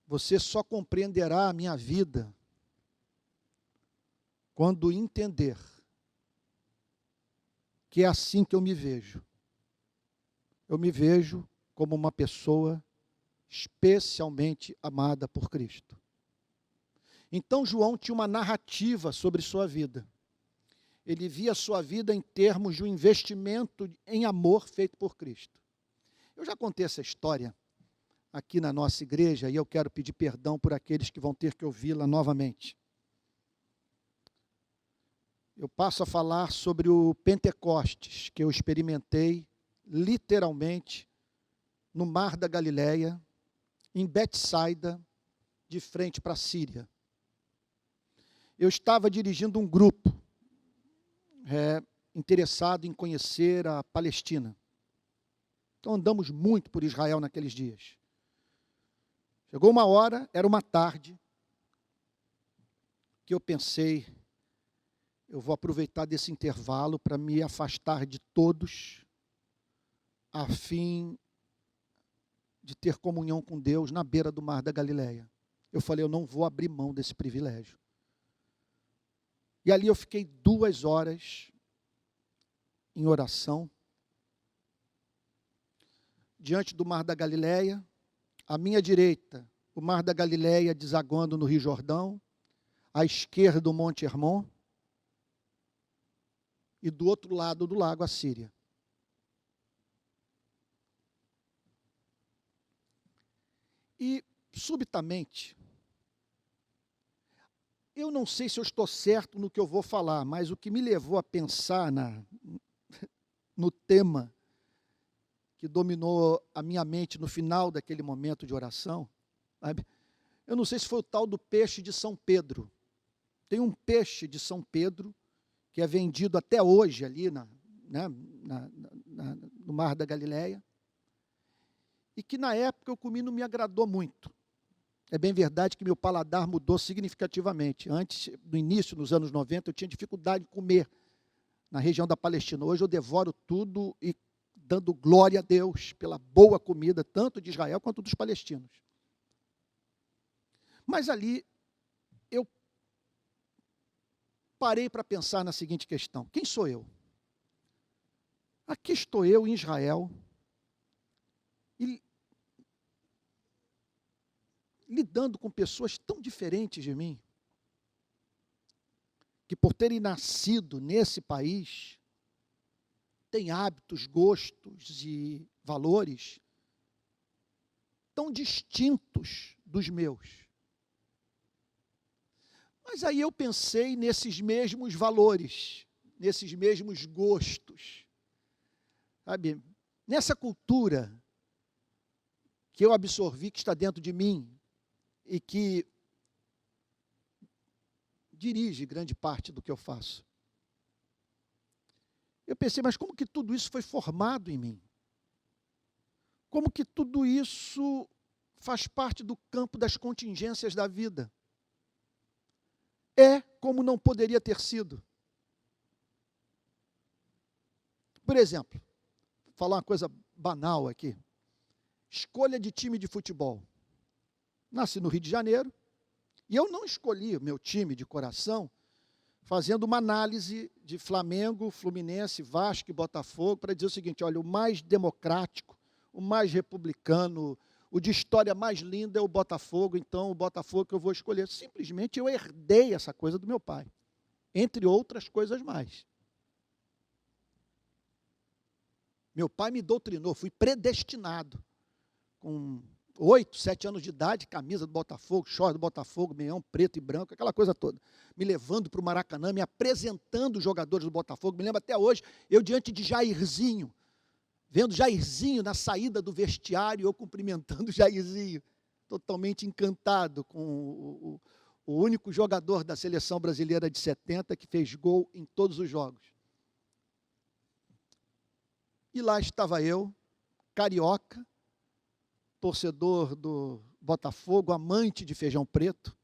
Você só compreenderá a minha vida quando entender que é assim que eu me vejo. Eu me vejo como uma pessoa especialmente amada por Cristo. Então João tinha uma narrativa sobre sua vida. Ele via a sua vida em termos de um investimento em amor feito por Cristo. Eu já contei essa história aqui na nossa igreja e eu quero pedir perdão por aqueles que vão ter que ouvi-la novamente. Eu passo a falar sobre o Pentecostes, que eu experimentei literalmente no Mar da Galileia, em Betsaida, de frente para a Síria. Eu estava dirigindo um grupo interessado em conhecer a Palestina. Então andamos muito por Israel naqueles dias. Chegou uma hora, era uma tarde, que eu pensei, eu vou aproveitar desse intervalo para me afastar de todos, a fim de ter comunhão com Deus na beira do Mar da Galileia. Eu falei, eu não vou abrir mão desse privilégio. E ali eu fiquei 2 horas em oração, diante do Mar da Galileia, à minha direita, o Mar da Galileia desaguando no Rio Jordão, à esquerda o Monte Hermon, e do outro lado do lago a Síria. E, subitamente, eu não sei se eu estou certo no que eu vou falar, mas o que me levou a pensar no tema que dominou a minha mente no final daquele momento de oração, sabe? Eu não sei se foi o tal do peixe de São Pedro. Tem um peixe de São Pedro que é vendido até hoje ali no Mar da Galileia, e que na época eu comi, não me agradou muito. É bem verdade que meu paladar mudou significativamente. Antes, no início, nos anos 90, eu tinha dificuldade de comer na região da Palestina. Hoje eu devoro tudo e dando glória a Deus pela boa comida, tanto de Israel quanto dos palestinos. Mas ali eu parei para pensar na seguinte questão: quem sou eu? Aqui estou eu em Israel, e lidando com pessoas tão diferentes de mim, que por terem nascido nesse país, têm hábitos, gostos e valores tão distintos dos meus. Mas aí eu pensei nesses mesmos valores, nesses mesmos gostos, sabe? Nessa cultura que eu absorvi, que está dentro de mim, e que dirige grande parte do que eu faço. Eu pensei, mas como que tudo isso foi formado em mim? como que tudo isso faz parte do campo das contingências da vida. É como não poderia ter sido. Por exemplo, vou falar uma coisa banal aqui. Escolha de time de futebol. Nasci no Rio de Janeiro, e eu não escolhi o meu time de coração fazendo uma análise de Flamengo, Fluminense, Vasco e Botafogo para dizer o seguinte: olha, o mais democrático, o mais republicano, o de história mais linda é o Botafogo, então o Botafogo que eu vou escolher. Simplesmente eu herdei essa coisa do meu pai, entre outras coisas mais. Meu pai me doutrinou, fui predestinado. Com 8, 7 anos de idade, camisa do Botafogo, short do Botafogo, meião preto e branco, aquela coisa toda. Me levando para o Maracanã, me apresentando os jogadores do Botafogo. Me lembro até hoje, eu diante de Jairzinho, vendo Jairzinho na saída do vestiário, eu cumprimentando Jairzinho, totalmente encantado com o único jogador da seleção brasileira de 70 que fez gol em todos os jogos. E lá estava eu, carioca, torcedor do Botafogo, amante de feijão preto,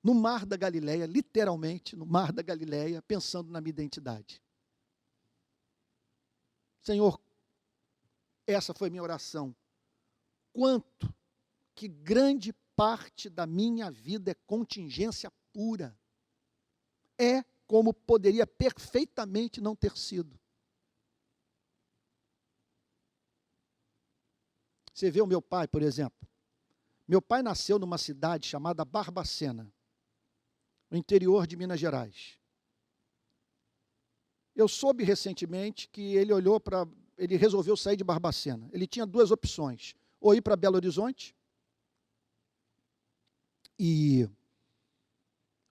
no Mar da Galileia, literalmente no Mar da Galileia, pensando na minha identidade. Senhor, essa foi minha oração. Quanto que grande parte da minha vida é contingência pura. É como poderia perfeitamente não ter sido. Você vê o meu pai, por exemplo. Meu pai nasceu numa cidade chamada Barbacena, no interior de Minas Gerais. Eu soube recentemente que ele resolveu sair de Barbacena. Ele tinha duas opções: ou ir para Belo Horizonte,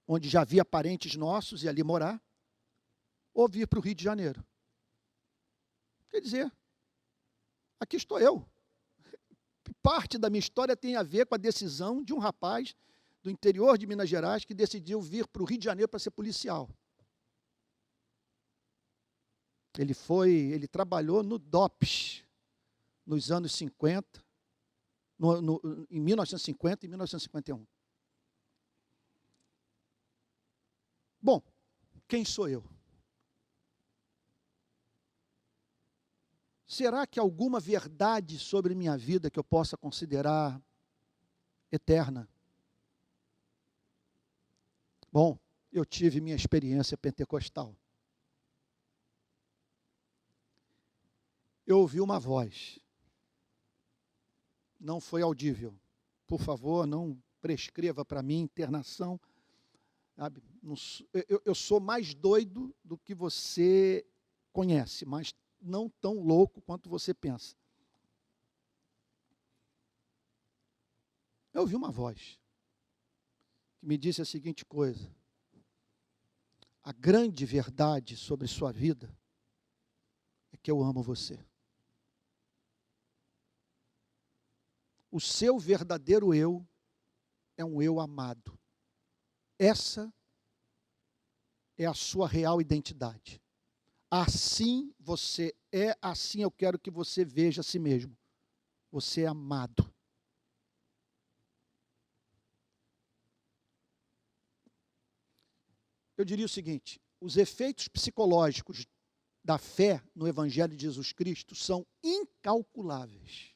onde já havia parentes nossos e ali morar, ou vir para o Rio de Janeiro. Quer dizer, aqui estou eu. Parte da minha história tem a ver com a decisão de um rapaz do interior de Minas Gerais que decidiu vir para o Rio de Janeiro para ser policial. Ele trabalhou no DOPS nos anos 50, em 1950 e 1951. Bom, quem sou eu? Será que há alguma verdade sobre minha vida que eu possa considerar eterna? Bom, eu tive minha experiência pentecostal. Eu ouvi uma voz. Não foi audível. Por favor, não prescreva para mim internação. Sabe? Eu sou mais doido do que você conhece, mas não tão louco quanto você pensa. Eu ouvi uma voz que me disse a seguinte coisa: a grande verdade sobre sua vida é que eu amo você. O seu verdadeiro eu é um eu amado. Essa é a sua real identidade. Assim você é, assim eu quero que você veja a si mesmo. Você é amado. Eu diria o seguinte: os efeitos psicológicos da fé no Evangelho de Jesus Cristo são incalculáveis.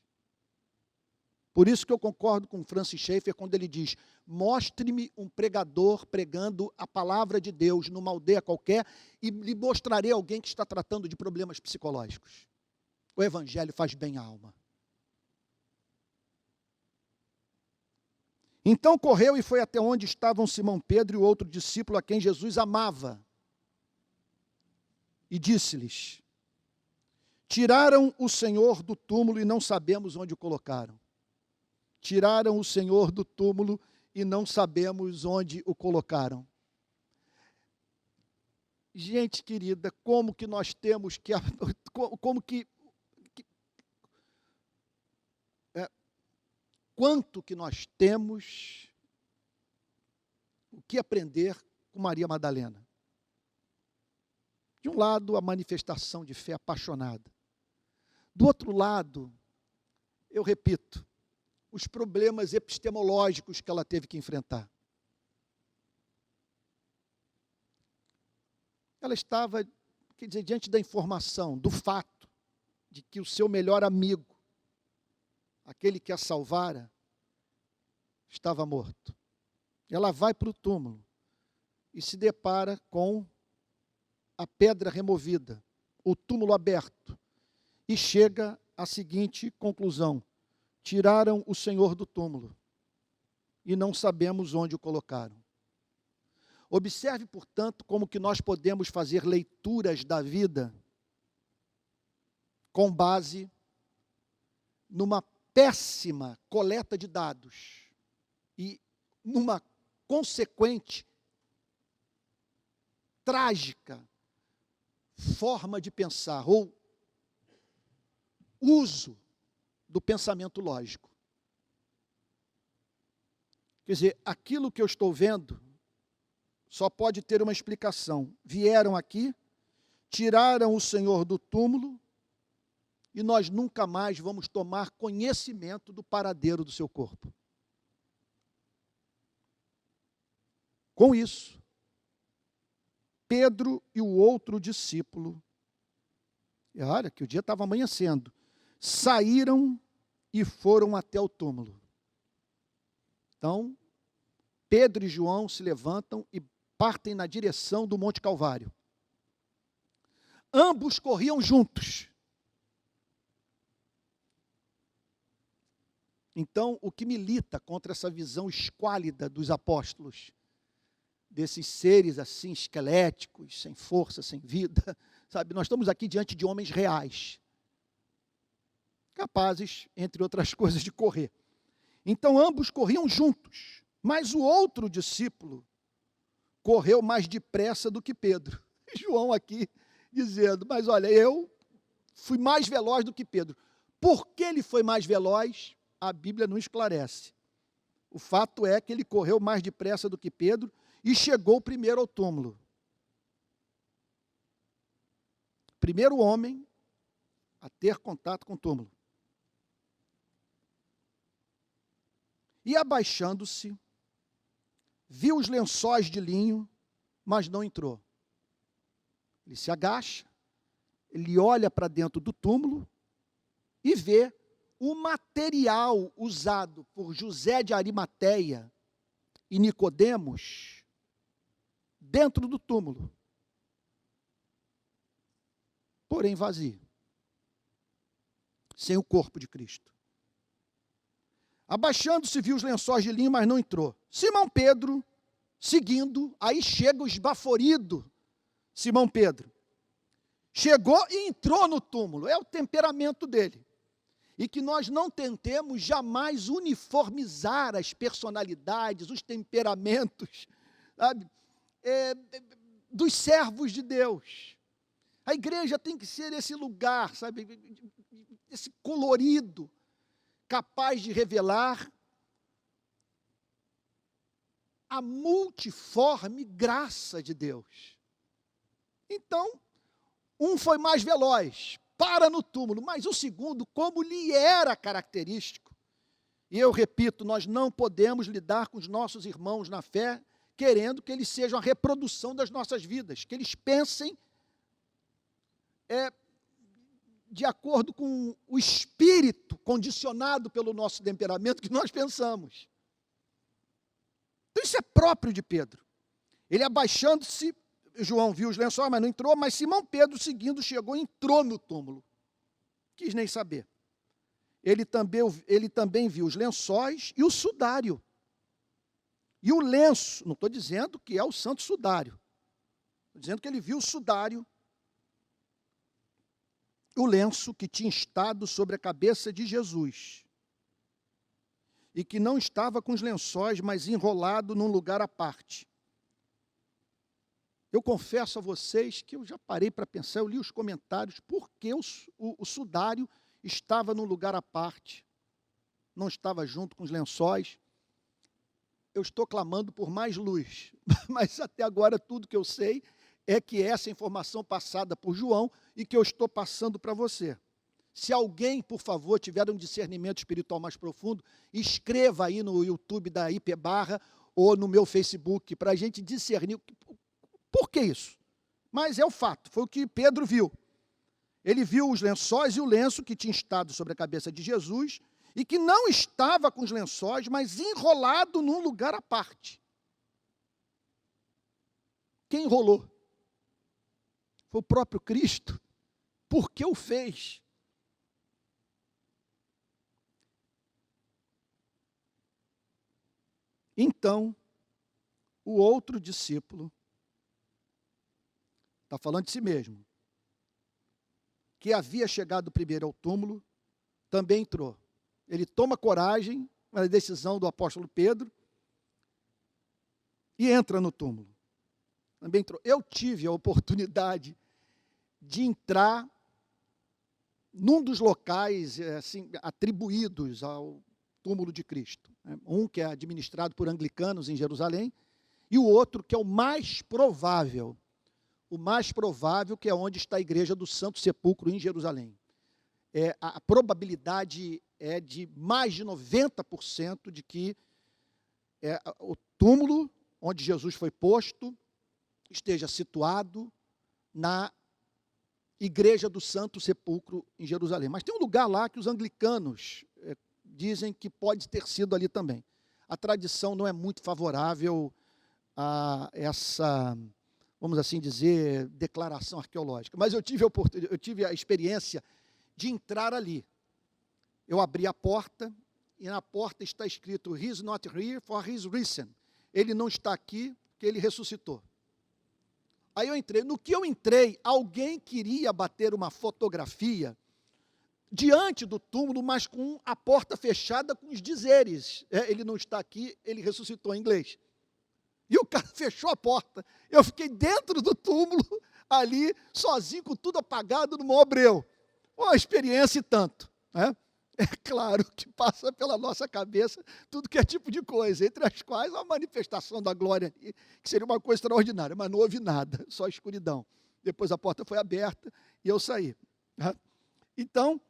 Por isso que eu concordo com Francis Schaeffer quando ele diz: mostre-me um pregador pregando a palavra de Deus numa aldeia qualquer e lhe mostrarei alguém que está tratando de problemas psicológicos. O Evangelho faz bem à alma. Então correu e foi até onde estavam Simão Pedro e o outro discípulo a quem Jesus amava. E disse-lhes: tiraram o Senhor do túmulo e não sabemos onde o colocaram. Tiraram o Senhor do túmulo e não sabemos onde o colocaram. Gente querida, como que nós temos que... quanto que nós temos o que aprender com Maria Madalena. De um lado, a manifestação de fé apaixonada. Do outro lado, eu repito, os problemas epistemológicos que ela teve que enfrentar. Ela estava, quer dizer, diante da informação, do fato de que o seu melhor amigo, aquele que a salvara, estava morto. Ela vai para o túmulo e se depara com a pedra removida, o túmulo aberto, e chega à seguinte conclusão: tiraram o Senhor do túmulo e não sabemos onde o colocaram. Observe, portanto, como que nós podemos fazer leituras da vida com base numa péssima coleta de dados e numa consequente, trágica forma de pensar, ou uso do pensamento lógico. Quer dizer, aquilo que eu estou vendo só pode ter uma explicação. Vieram aqui, tiraram o Senhor do túmulo e nós nunca mais vamos tomar conhecimento do paradeiro do seu corpo. Com isso, Pedro e o outro discípulo, olha que o dia estava amanhecendo, saíram e foram até o túmulo. Então, Pedro e João se levantam e partem na direção do Monte Calvário. Ambos corriam juntos. Então, o que milita contra essa visão esquálida dos apóstolos, desses seres assim esqueléticos, sem força, sem vida, sabe? Nós estamos aqui diante de homens reais, capazes, entre outras coisas, de correr. Então, ambos corriam juntos, mas o outro discípulo correu mais depressa do que Pedro. João aqui dizendo, mas olha, eu fui mais veloz do que Pedro. Por que ele foi mais veloz? A Bíblia não esclarece. O fato é que ele correu mais depressa do que Pedro e chegou primeiro ao túmulo. Primeiro homem a ter contato com o túmulo. E abaixando-se, viu os lençóis de linho, mas não entrou. Ele se agacha, ele olha para dentro do túmulo e vê o material usado por José de Arimateia e Nicodemos dentro do túmulo, porém vazio, sem o corpo de Cristo. Abaixando-se, viu os lençóis de linho, mas não entrou. Simão Pedro, seguindo, aí chega o esbaforido Simão Pedro. Chegou e entrou no túmulo, é o temperamento dele. E que nós não tentemos jamais uniformizar as personalidades, os temperamentos, sabe, dos servos de Deus. A igreja tem que ser esse lugar, sabe, esse colorido, capaz de revelar a multiforme graça de Deus. Então, um foi mais veloz, para no túmulo, mas o segundo, como lhe era característico, e eu repito, nós não podemos lidar com os nossos irmãos na fé, querendo que eles sejam a reprodução das nossas vidas, que eles pensem de acordo com o espírito condicionado pelo nosso temperamento que nós pensamos. Então isso é próprio de Pedro. Ele abaixando-se, João viu os lençóis, mas não entrou, mas Simão Pedro, seguindo, chegou e entrou no túmulo. Quis nem saber. Ele também viu os lençóis e o sudário. E o lenço, não estou dizendo que é o santo sudário, estou dizendo que ele viu o sudário, o lenço que tinha estado sobre a cabeça de Jesus, e que não estava com os lençóis, mas enrolado num lugar à parte. Eu confesso a vocês que eu já parei para pensar, eu li os comentários, por que o sudário estava num lugar à parte, não estava junto com os lençóis. Eu estou clamando por mais luz, mas até agora tudo que eu sei é que essa informação passada por João e que eu estou passando para você. Se alguém, por favor, tiver um discernimento espiritual mais profundo, escreva aí no YouTube da IP Barra ou no meu Facebook, para a gente discernir por que isso. Mas é o fato, foi o que Pedro viu. Ele viu os lençóis e o lenço que tinha estado sobre a cabeça de Jesus e que não estava com os lençóis, mas enrolado num lugar à parte. Quem enrolou? Foi o próprio Cristo. Por que o fez? Então, o outro discípulo, está falando de si mesmo, que havia chegado primeiro ao túmulo, também entrou. Ele toma coragem, na decisão do apóstolo Pedro, e entra no túmulo. Também entrou. Eu tive a oportunidade de entrar num dos locais assim, atribuídos ao túmulo de Cristo. Um que é administrado por anglicanos em Jerusalém, e o outro que é o mais provável que é onde está a igreja do Santo Sepulcro em Jerusalém. A probabilidade é de mais de 90% de que o túmulo onde Jesus foi posto esteja situado na igreja do Santo Sepulcro em Jerusalém. Mas tem um lugar lá que os anglicanos dizem que pode ter sido ali também. A tradição não é muito favorável a essa, vamos assim dizer, declaração arqueológica. Mas eu tive a experiência de entrar ali. Eu abri a porta, e na porta está escrito, "He's not here, for he's risen." Ele não está aqui, porque ele ressuscitou. Aí eu entrei. No que eu entrei, alguém queria bater uma fotografia diante do túmulo, mas com a porta fechada com os dizeres. Ele não está aqui, ele ressuscitou em inglês. E o cara fechou a porta. Eu fiquei dentro do túmulo, ali, sozinho, com tudo apagado no maior breu. Uma experiência e tanto. Né? É claro que passa pela nossa cabeça tudo que é tipo de coisa, entre as quais a manifestação da glória, que seria uma coisa extraordinária, mas não houve nada, só escuridão. Depois a porta foi aberta e eu saí. Né? Então,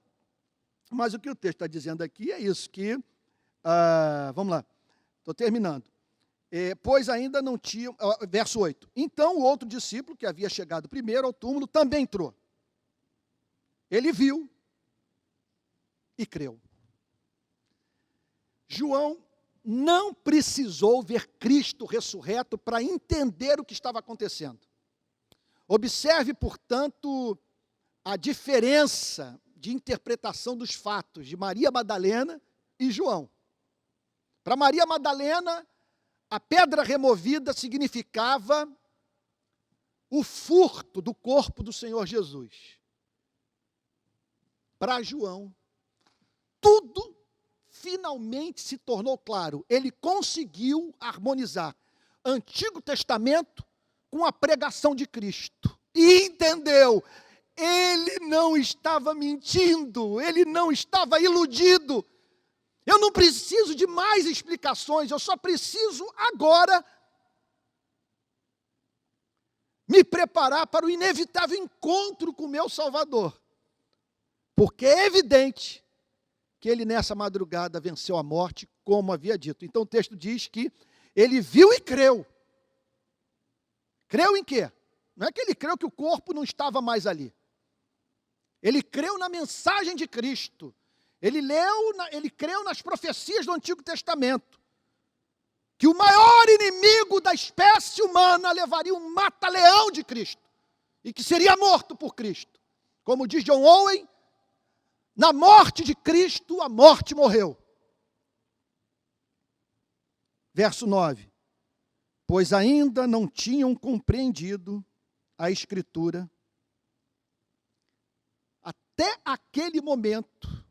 mas o que o texto está dizendo aqui é isso, que, vamos lá, estou terminando. Pois ainda não tinham, verso 8, então o outro discípulo, que havia chegado primeiro ao túmulo, também entrou. Ele viu e creu. João não precisou ver Cristo ressurreto para entender o que estava acontecendo. Observe, portanto, a diferença de interpretação dos fatos de Maria Madalena e João. Para Maria Madalena, a pedra removida significava o furto do corpo do Senhor Jesus. Para João, tudo finalmente se tornou claro. Ele conseguiu harmonizar Antigo Testamento com a pregação de Cristo. E entendeu, ele não estava mentindo, ele não estava iludido. Eu não preciso de mais explicações, eu só preciso agora me preparar para o inevitável encontro com o meu Salvador. Porque é evidente que ele nessa madrugada venceu a morte, como havia dito. Então o texto diz que ele viu e creu. Creu em quê? Não é que ele creu que o corpo não estava mais ali. Ele creu na mensagem de Cristo. Ele creu nas profecias do Antigo Testamento. Que o maior inimigo da espécie humana levaria um mata-leão de Cristo. E que seria morto por Cristo. Como diz John Owen, na morte de Cristo, a morte morreu. Verso 9. Pois ainda não tinham compreendido a Escritura. Até aquele momento,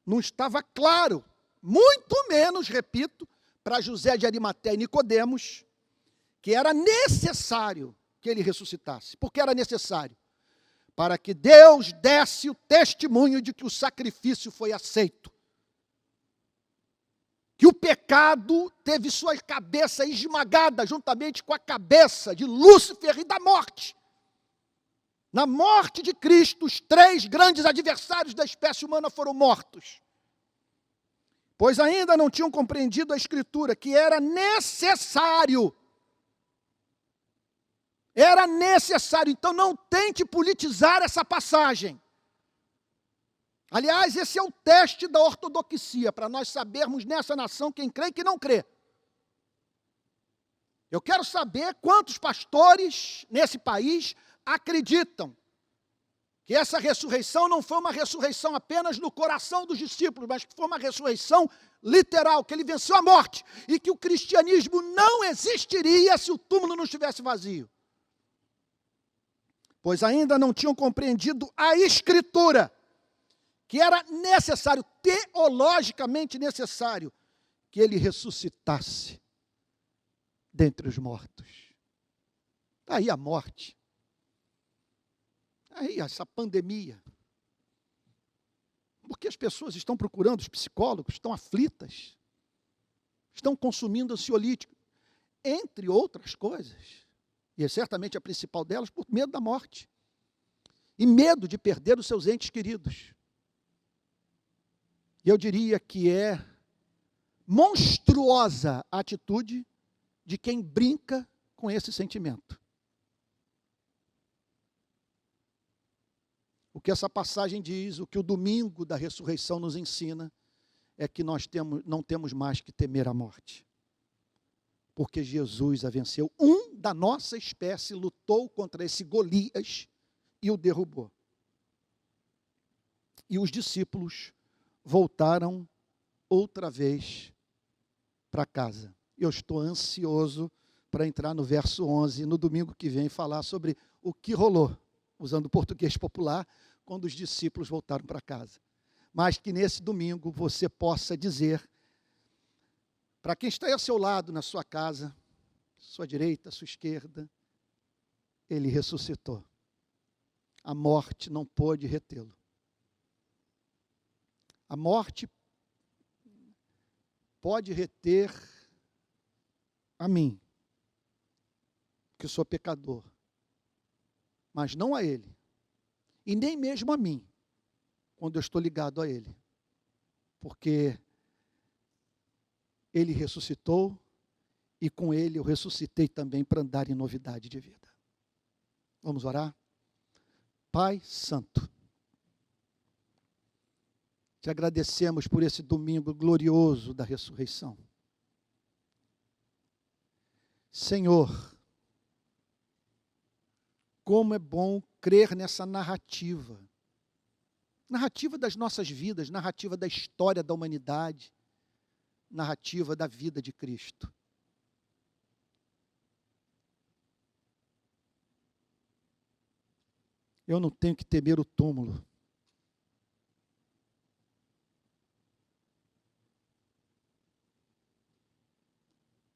não estava claro, muito menos, repito, para José de Arimateia e Nicodemos, que era necessário que ele ressuscitasse. Por que era necessário? Para que Deus desse o testemunho de que o sacrifício foi aceito. Que o pecado teve sua cabeça esmagada, juntamente com a cabeça de Lúcifer e da morte. Na morte de Cristo, os 3 grandes adversários da espécie humana foram mortos. Pois ainda não tinham compreendido a Escritura, que era necessário. Era necessário. Então não tente politizar essa passagem. Aliás, esse é o teste da ortodoxia, para nós sabermos nessa nação quem crê e quem não crê. Eu quero saber quantos pastores nesse país acreditam que essa ressurreição não foi uma ressurreição apenas no coração dos discípulos, mas que foi uma ressurreição literal, que ele venceu a morte e que o cristianismo não existiria se o túmulo não estivesse vazio. Pois ainda não tinham compreendido a Escritura, que era necessário, teologicamente necessário, que ele ressuscitasse dentre os mortos. Aí a morte. Aí essa pandemia. Porque as pessoas estão procurando, os psicólogos estão aflitas, estão consumindo ansiolítico, entre outras coisas, e é certamente a principal delas, por medo da morte, e medo de perder os seus entes queridos. E eu diria que é monstruosa a atitude de quem brinca com esse sentimento. O que essa passagem diz, o que o domingo da ressurreição nos ensina, é que nós não temos mais que temer a morte. Porque Jesus a venceu. Um da nossa espécie lutou contra esse Golias e o derrubou. E os discípulos voltaram outra vez para casa. Eu estou ansioso para entrar no verso 11, no domingo que vem, falar sobre o que rolou, usando o português popular, quando os discípulos voltaram para casa. Mas que nesse domingo você possa dizer, para quem está aí ao seu lado, na sua casa, sua direita, sua esquerda, ele ressuscitou. A morte não pôde retê-lo. A morte pode reter a mim, que sou pecador, mas não a ele. E nem mesmo a mim, quando eu estou ligado a ele. Porque ele ressuscitou e com ele eu ressuscitei também para andar em novidade de vida. Vamos orar? Pai Santo, te agradecemos por esse domingo glorioso da ressurreição. Senhor, como é bom crer nessa narrativa. Narrativa das nossas vidas, narrativa da história da humanidade, narrativa da vida de Cristo. Eu não tenho que temer o túmulo.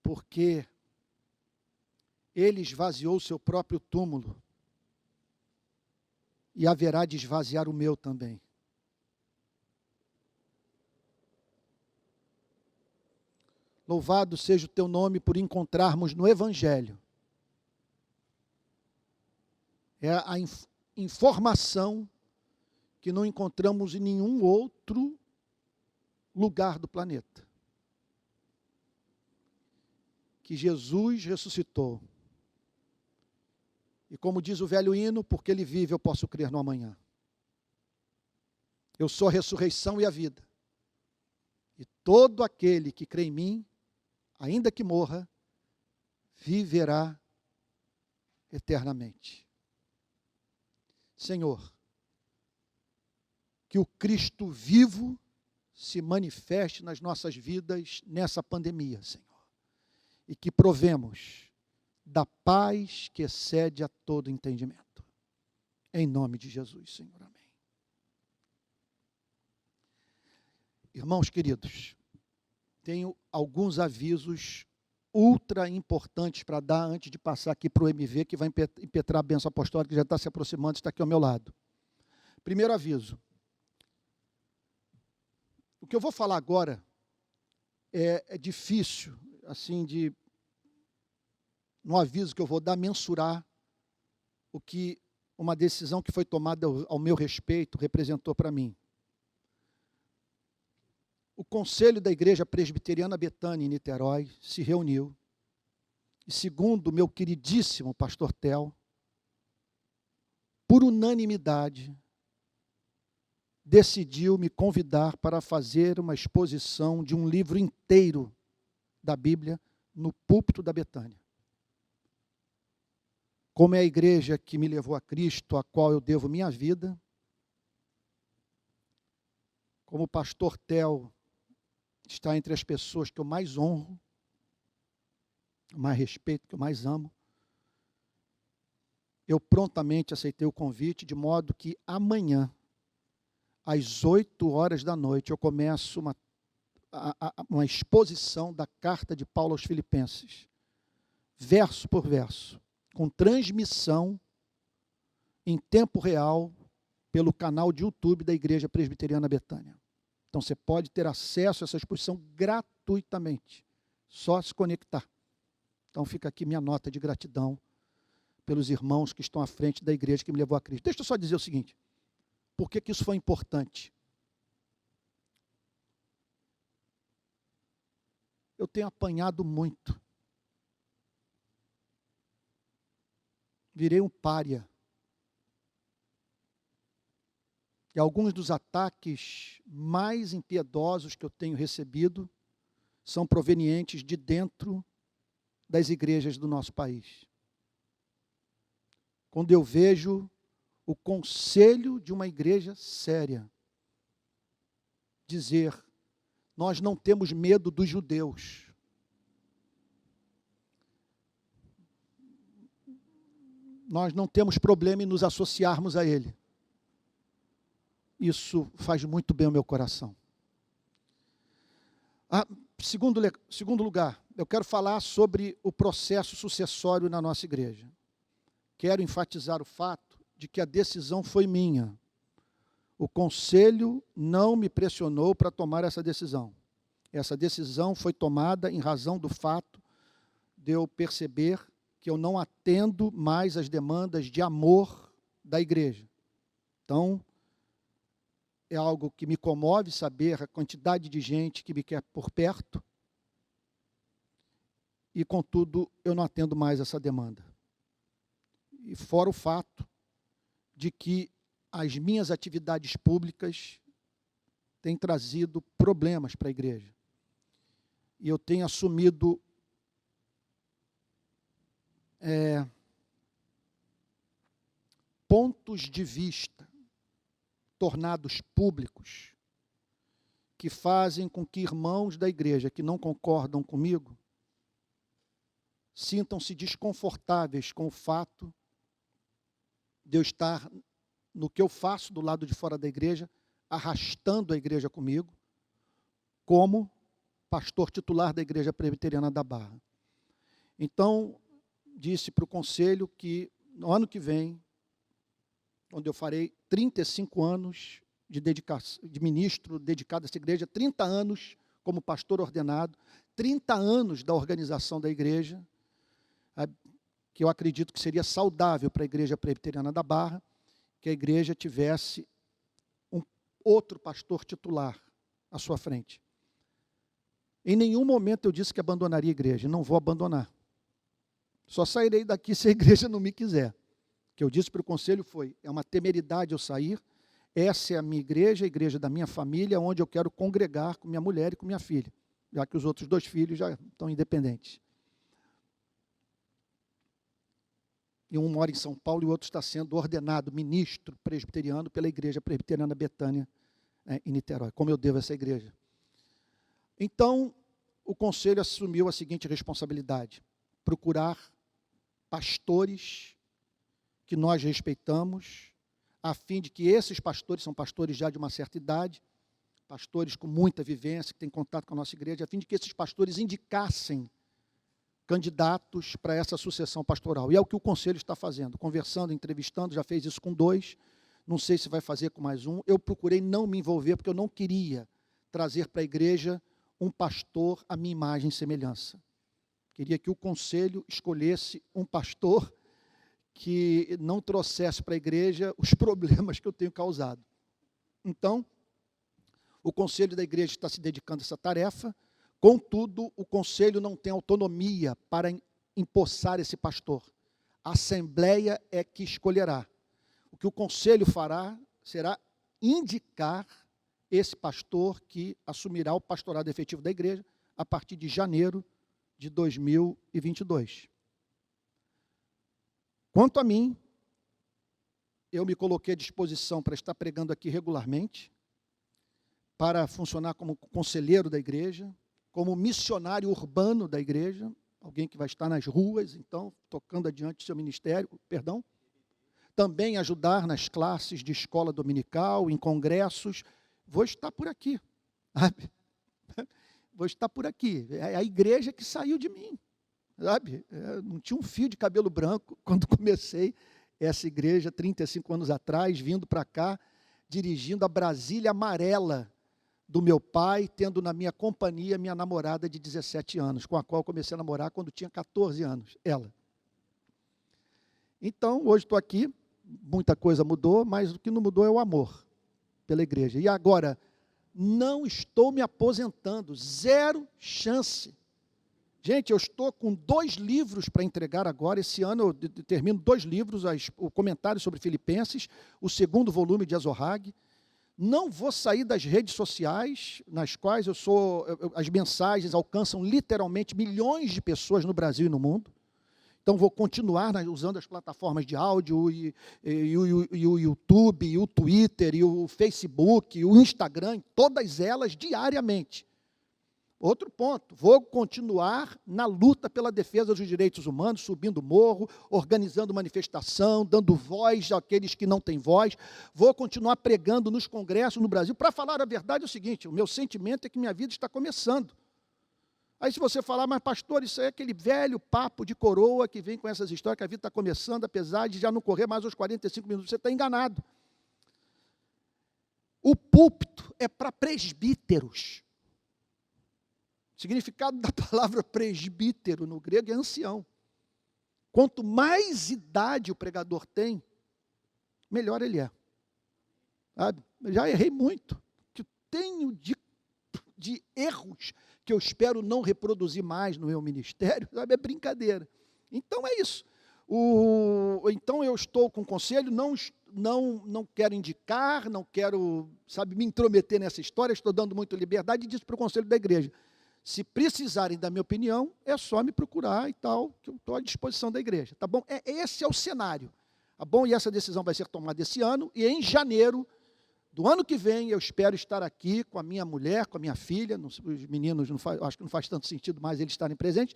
Porque ele esvaziou o seu próprio túmulo. E haverá de esvaziar o meu também. Louvado seja o teu nome por encontrarmos no Evangelho a informação que não encontramos em nenhum outro lugar do planeta. Que Jesus ressuscitou. E como diz o velho hino, porque ele vive, eu posso crer no amanhã. Eu sou a ressurreição e a vida. E todo aquele que crê em mim, ainda que morra, viverá eternamente. Senhor, que o Cristo vivo se manifeste nas nossas vidas nessa pandemia, Senhor. E que provemos da paz que excede a todo entendimento. Em nome de Jesus, Senhor. Amém. Irmãos queridos, tenho alguns avisos ultra importantes para dar antes de passar aqui para o MV, que vai impetrar a bênção apostólica, que já está se aproximando, está aqui ao meu lado. Primeiro aviso. O que eu vou falar agora é difícil, assim, no aviso que eu vou dar, mensurar o que uma decisão que foi tomada ao meu respeito representou para mim. O conselho da Igreja Presbiteriana Betânia, em Niterói, se reuniu e, segundo o meu queridíssimo pastor Tel, por unanimidade, decidiu me convidar para fazer uma exposição de um livro inteiro da Bíblia no púlpito da Betânia. Como é a igreja que me levou a Cristo, a qual eu devo minha vida, como o pastor Tel está entre as pessoas que eu mais honro, mais respeito, que eu mais amo, eu prontamente aceitei o convite, de modo que amanhã, às 8 horas da noite, eu começo uma exposição da carta de Paulo aos Filipenses, verso por verso, com transmissão em tempo real pelo canal de YouTube da Igreja Presbiteriana Betânia. Então você pode ter acesso a essa exposição gratuitamente, só se conectar. Então fica aqui minha nota de gratidão pelos irmãos que estão à frente da igreja que me levou a Cristo. Deixa eu só dizer o seguinte, por que isso foi importante? Eu tenho apanhado muito. Virei um pária. E alguns dos ataques mais impiedosos que eu tenho recebido são provenientes de dentro das igrejas do nosso país. Quando eu vejo o conselho de uma igreja séria dizer: nós não temos medo dos judeus. Nós não temos problema em nos associarmos a ele. Isso faz muito bem ao meu coração. Segundo lugar, eu quero falar sobre o processo sucessório na nossa igreja. Quero enfatizar o fato de que a decisão foi minha. O conselho não me pressionou para tomar essa decisão. Essa decisão foi tomada em razão do fato de eu perceber que eu não atendo mais as demandas de amor da igreja. Então, é algo que me comove saber a quantidade de gente que me quer por perto e, contudo, eu não atendo mais essa demanda. E fora o fato de que as minhas atividades públicas têm trazido problemas para a igreja. E eu tenho assumido pontos de vista tornados públicos que fazem com que irmãos da igreja que não concordam comigo sintam-se desconfortáveis com o fato de eu estar no que eu faço do lado de fora da igreja, arrastando a igreja comigo, como pastor titular da Igreja Presbiteriana da Barra. Então, disse para o conselho que no ano que vem, onde eu farei 35 anos de ministro dedicado a essa igreja, 30 anos como pastor ordenado, 30 anos da organização da igreja, que eu acredito que seria saudável para a Igreja Presbiteriana da Barra, que a igreja tivesse um outro pastor titular à sua frente. Em nenhum momento eu disse que abandonaria a igreja, não vou abandonar. Só sairei daqui se a igreja não me quiser. O que eu disse para o conselho foi: é uma temeridade eu sair, essa é a minha igreja, a igreja da minha família, onde eu quero congregar com minha mulher e com minha filha, já que os outros 2 filhos já estão independentes. E um mora em São Paulo e o outro está sendo ordenado ministro presbiteriano pela Igreja Presbiteriana Betânia, em Niterói, como eu devo a essa igreja. Então, o conselho assumiu a seguinte responsabilidade: procurar pastores que nós respeitamos, a fim de que esses pastores, são pastores já de uma certa idade, pastores com muita vivência, que têm contato com a nossa igreja, a fim de que esses pastores indicassem candidatos para essa sucessão pastoral. E é o que o conselho está fazendo, conversando, entrevistando, já fez isso com 2, não sei se vai fazer com mais um. Eu procurei não me envolver, porque eu não queria trazer para a igreja um pastor à minha imagem e semelhança. Queria que o conselho escolhesse um pastor que não trouxesse para a igreja os problemas que eu tenho causado. Então, o conselho da igreja está se dedicando a essa tarefa, contudo, o conselho não tem autonomia para empossar esse pastor. A assembleia é que escolherá. O que o conselho fará será indicar esse pastor que assumirá o pastorado efetivo da igreja a partir de janeiro de 2022. Quanto a mim, eu me coloquei à disposição para estar pregando aqui regularmente, para funcionar como conselheiro da igreja, como missionário urbano da igreja, alguém que vai estar nas ruas, então, tocando adiante o seu ministério, também ajudar nas classes de escola dominical, em congressos, vou estar por aqui, sabe? Vou estar por aqui, é a igreja que saiu de mim, sabe? Não tinha um fio de cabelo branco quando comecei essa igreja, 35 anos atrás, vindo para cá, dirigindo a Brasília amarela do meu pai, tendo na minha companhia minha namorada de 17 anos, com a qual eu comecei a namorar quando tinha 14 anos, ela. Então, hoje estou aqui, muita coisa mudou, mas o que não mudou é o amor pela igreja. E agora, não estou me aposentando, zero chance. Gente, eu estou com 2 livros para entregar agora, esse ano eu termino 2 livros, o comentário sobre Filipenses, o 2º volume de Azorrag. Não vou sair das redes sociais, nas quais as mensagens alcançam literalmente milhões de pessoas no Brasil e no mundo. Então, vou continuar usando as plataformas de áudio, e o YouTube, e o Twitter, e o Facebook, e o Instagram, todas elas diariamente. Outro ponto, vou continuar na luta pela defesa dos direitos humanos, subindo morro, organizando manifestação, dando voz àqueles que não têm voz. Vou continuar pregando nos congressos no Brasil. Para falar a verdade é o seguinte, o meu sentimento é que minha vida está começando. Aí se você falar, mas pastor, isso aí é aquele velho papo de coroa que vem com essas histórias, que a vida está começando, apesar de já não correr mais os 45 minutos, você está enganado. O púlpito é para presbíteros. O significado da palavra presbítero no grego é ancião. Quanto mais idade o pregador tem, melhor ele é. Sabe? Eu já errei muito. Que tenho de erros que eu espero não reproduzir mais no meu ministério, sabe? É brincadeira. Então é isso. Então eu estou com conselho, não quero indicar, não quero, sabe, me intrometer nessa história, estou dando muita liberdade e disse para o conselho da igreja, se precisarem da minha opinião, é só me procurar e tal, que eu estou à disposição da igreja, tá bom? Esse é o cenário, tá bom? E essa decisão vai ser tomada esse ano, e em janeiro do ano que vem, eu espero estar aqui com a minha mulher, com a minha filha, os meninos, acho que não faz tanto sentido mais eles estarem presentes,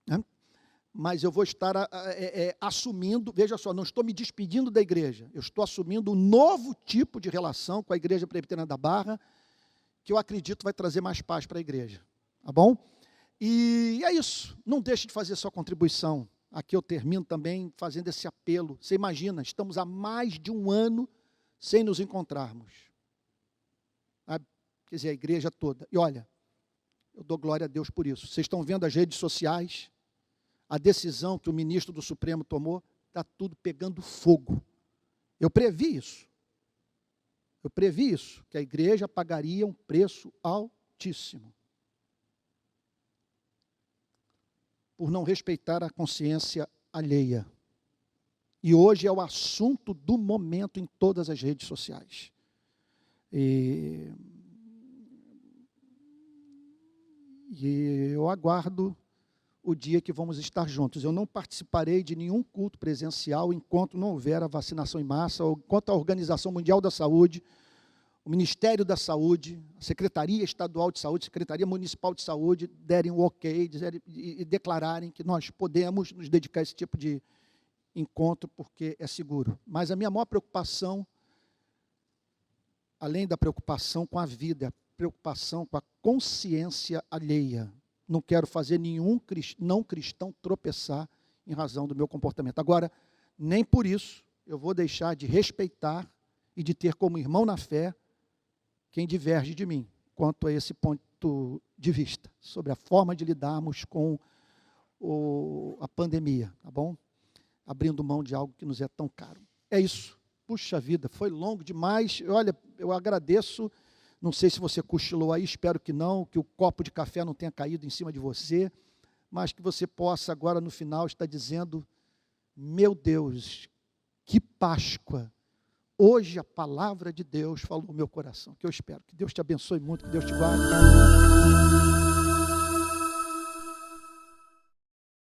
né? Mas eu vou estar assumindo, veja só, não estou me despedindo da igreja, eu estou assumindo um novo tipo de relação com a Igreja Presbiteriana da Barra, que eu acredito vai trazer mais paz para a igreja, tá bom? E é isso, não deixe de fazer sua contribuição. Aqui eu termino também fazendo esse apelo. Você imagina, estamos há mais de um ano sem nos encontrarmos. Sabe? Quer dizer, a igreja toda. E olha, eu dou glória a Deus por isso. Vocês estão vendo as redes sociais, a decisão que o ministro do Supremo tomou, está tudo pegando fogo. Eu previ isso. Eu previ isso, que a igreja pagaria um preço altíssimo por não respeitar a consciência alheia. E hoje é o assunto do momento em todas as redes sociais. E eu aguardo o dia que vamos estar juntos. Eu não participarei de nenhum culto presencial enquanto não houver a vacinação em massa, ou enquanto a Organização Mundial da Saúde, o Ministério da Saúde, a Secretaria Estadual de Saúde, Secretaria Municipal de Saúde, derem o ok e declararem que nós podemos nos dedicar a esse tipo de encontro, porque é seguro. Mas a minha maior preocupação, além da preocupação com a vida, é a preocupação com a consciência alheia. Não quero fazer nenhum não cristão tropeçar em razão do meu comportamento. Agora, nem por isso eu vou deixar de respeitar e de ter como irmão na fé quem diverge de mim, quanto a esse ponto de vista, sobre a forma de lidarmos com a pandemia, tá bom? abrindo mão de algo que nos é tão caro. É isso. Puxa vida, foi longo demais. Olha, eu agradeço. Não sei se você cochilou aí, espero que não, que o copo de café não tenha caído em cima de você, mas que você possa agora no final estar dizendo: meu Deus, que Páscoa! Hoje a palavra de Deus falou no meu coração, que eu espero. Que Deus te abençoe muito, que Deus te guarde.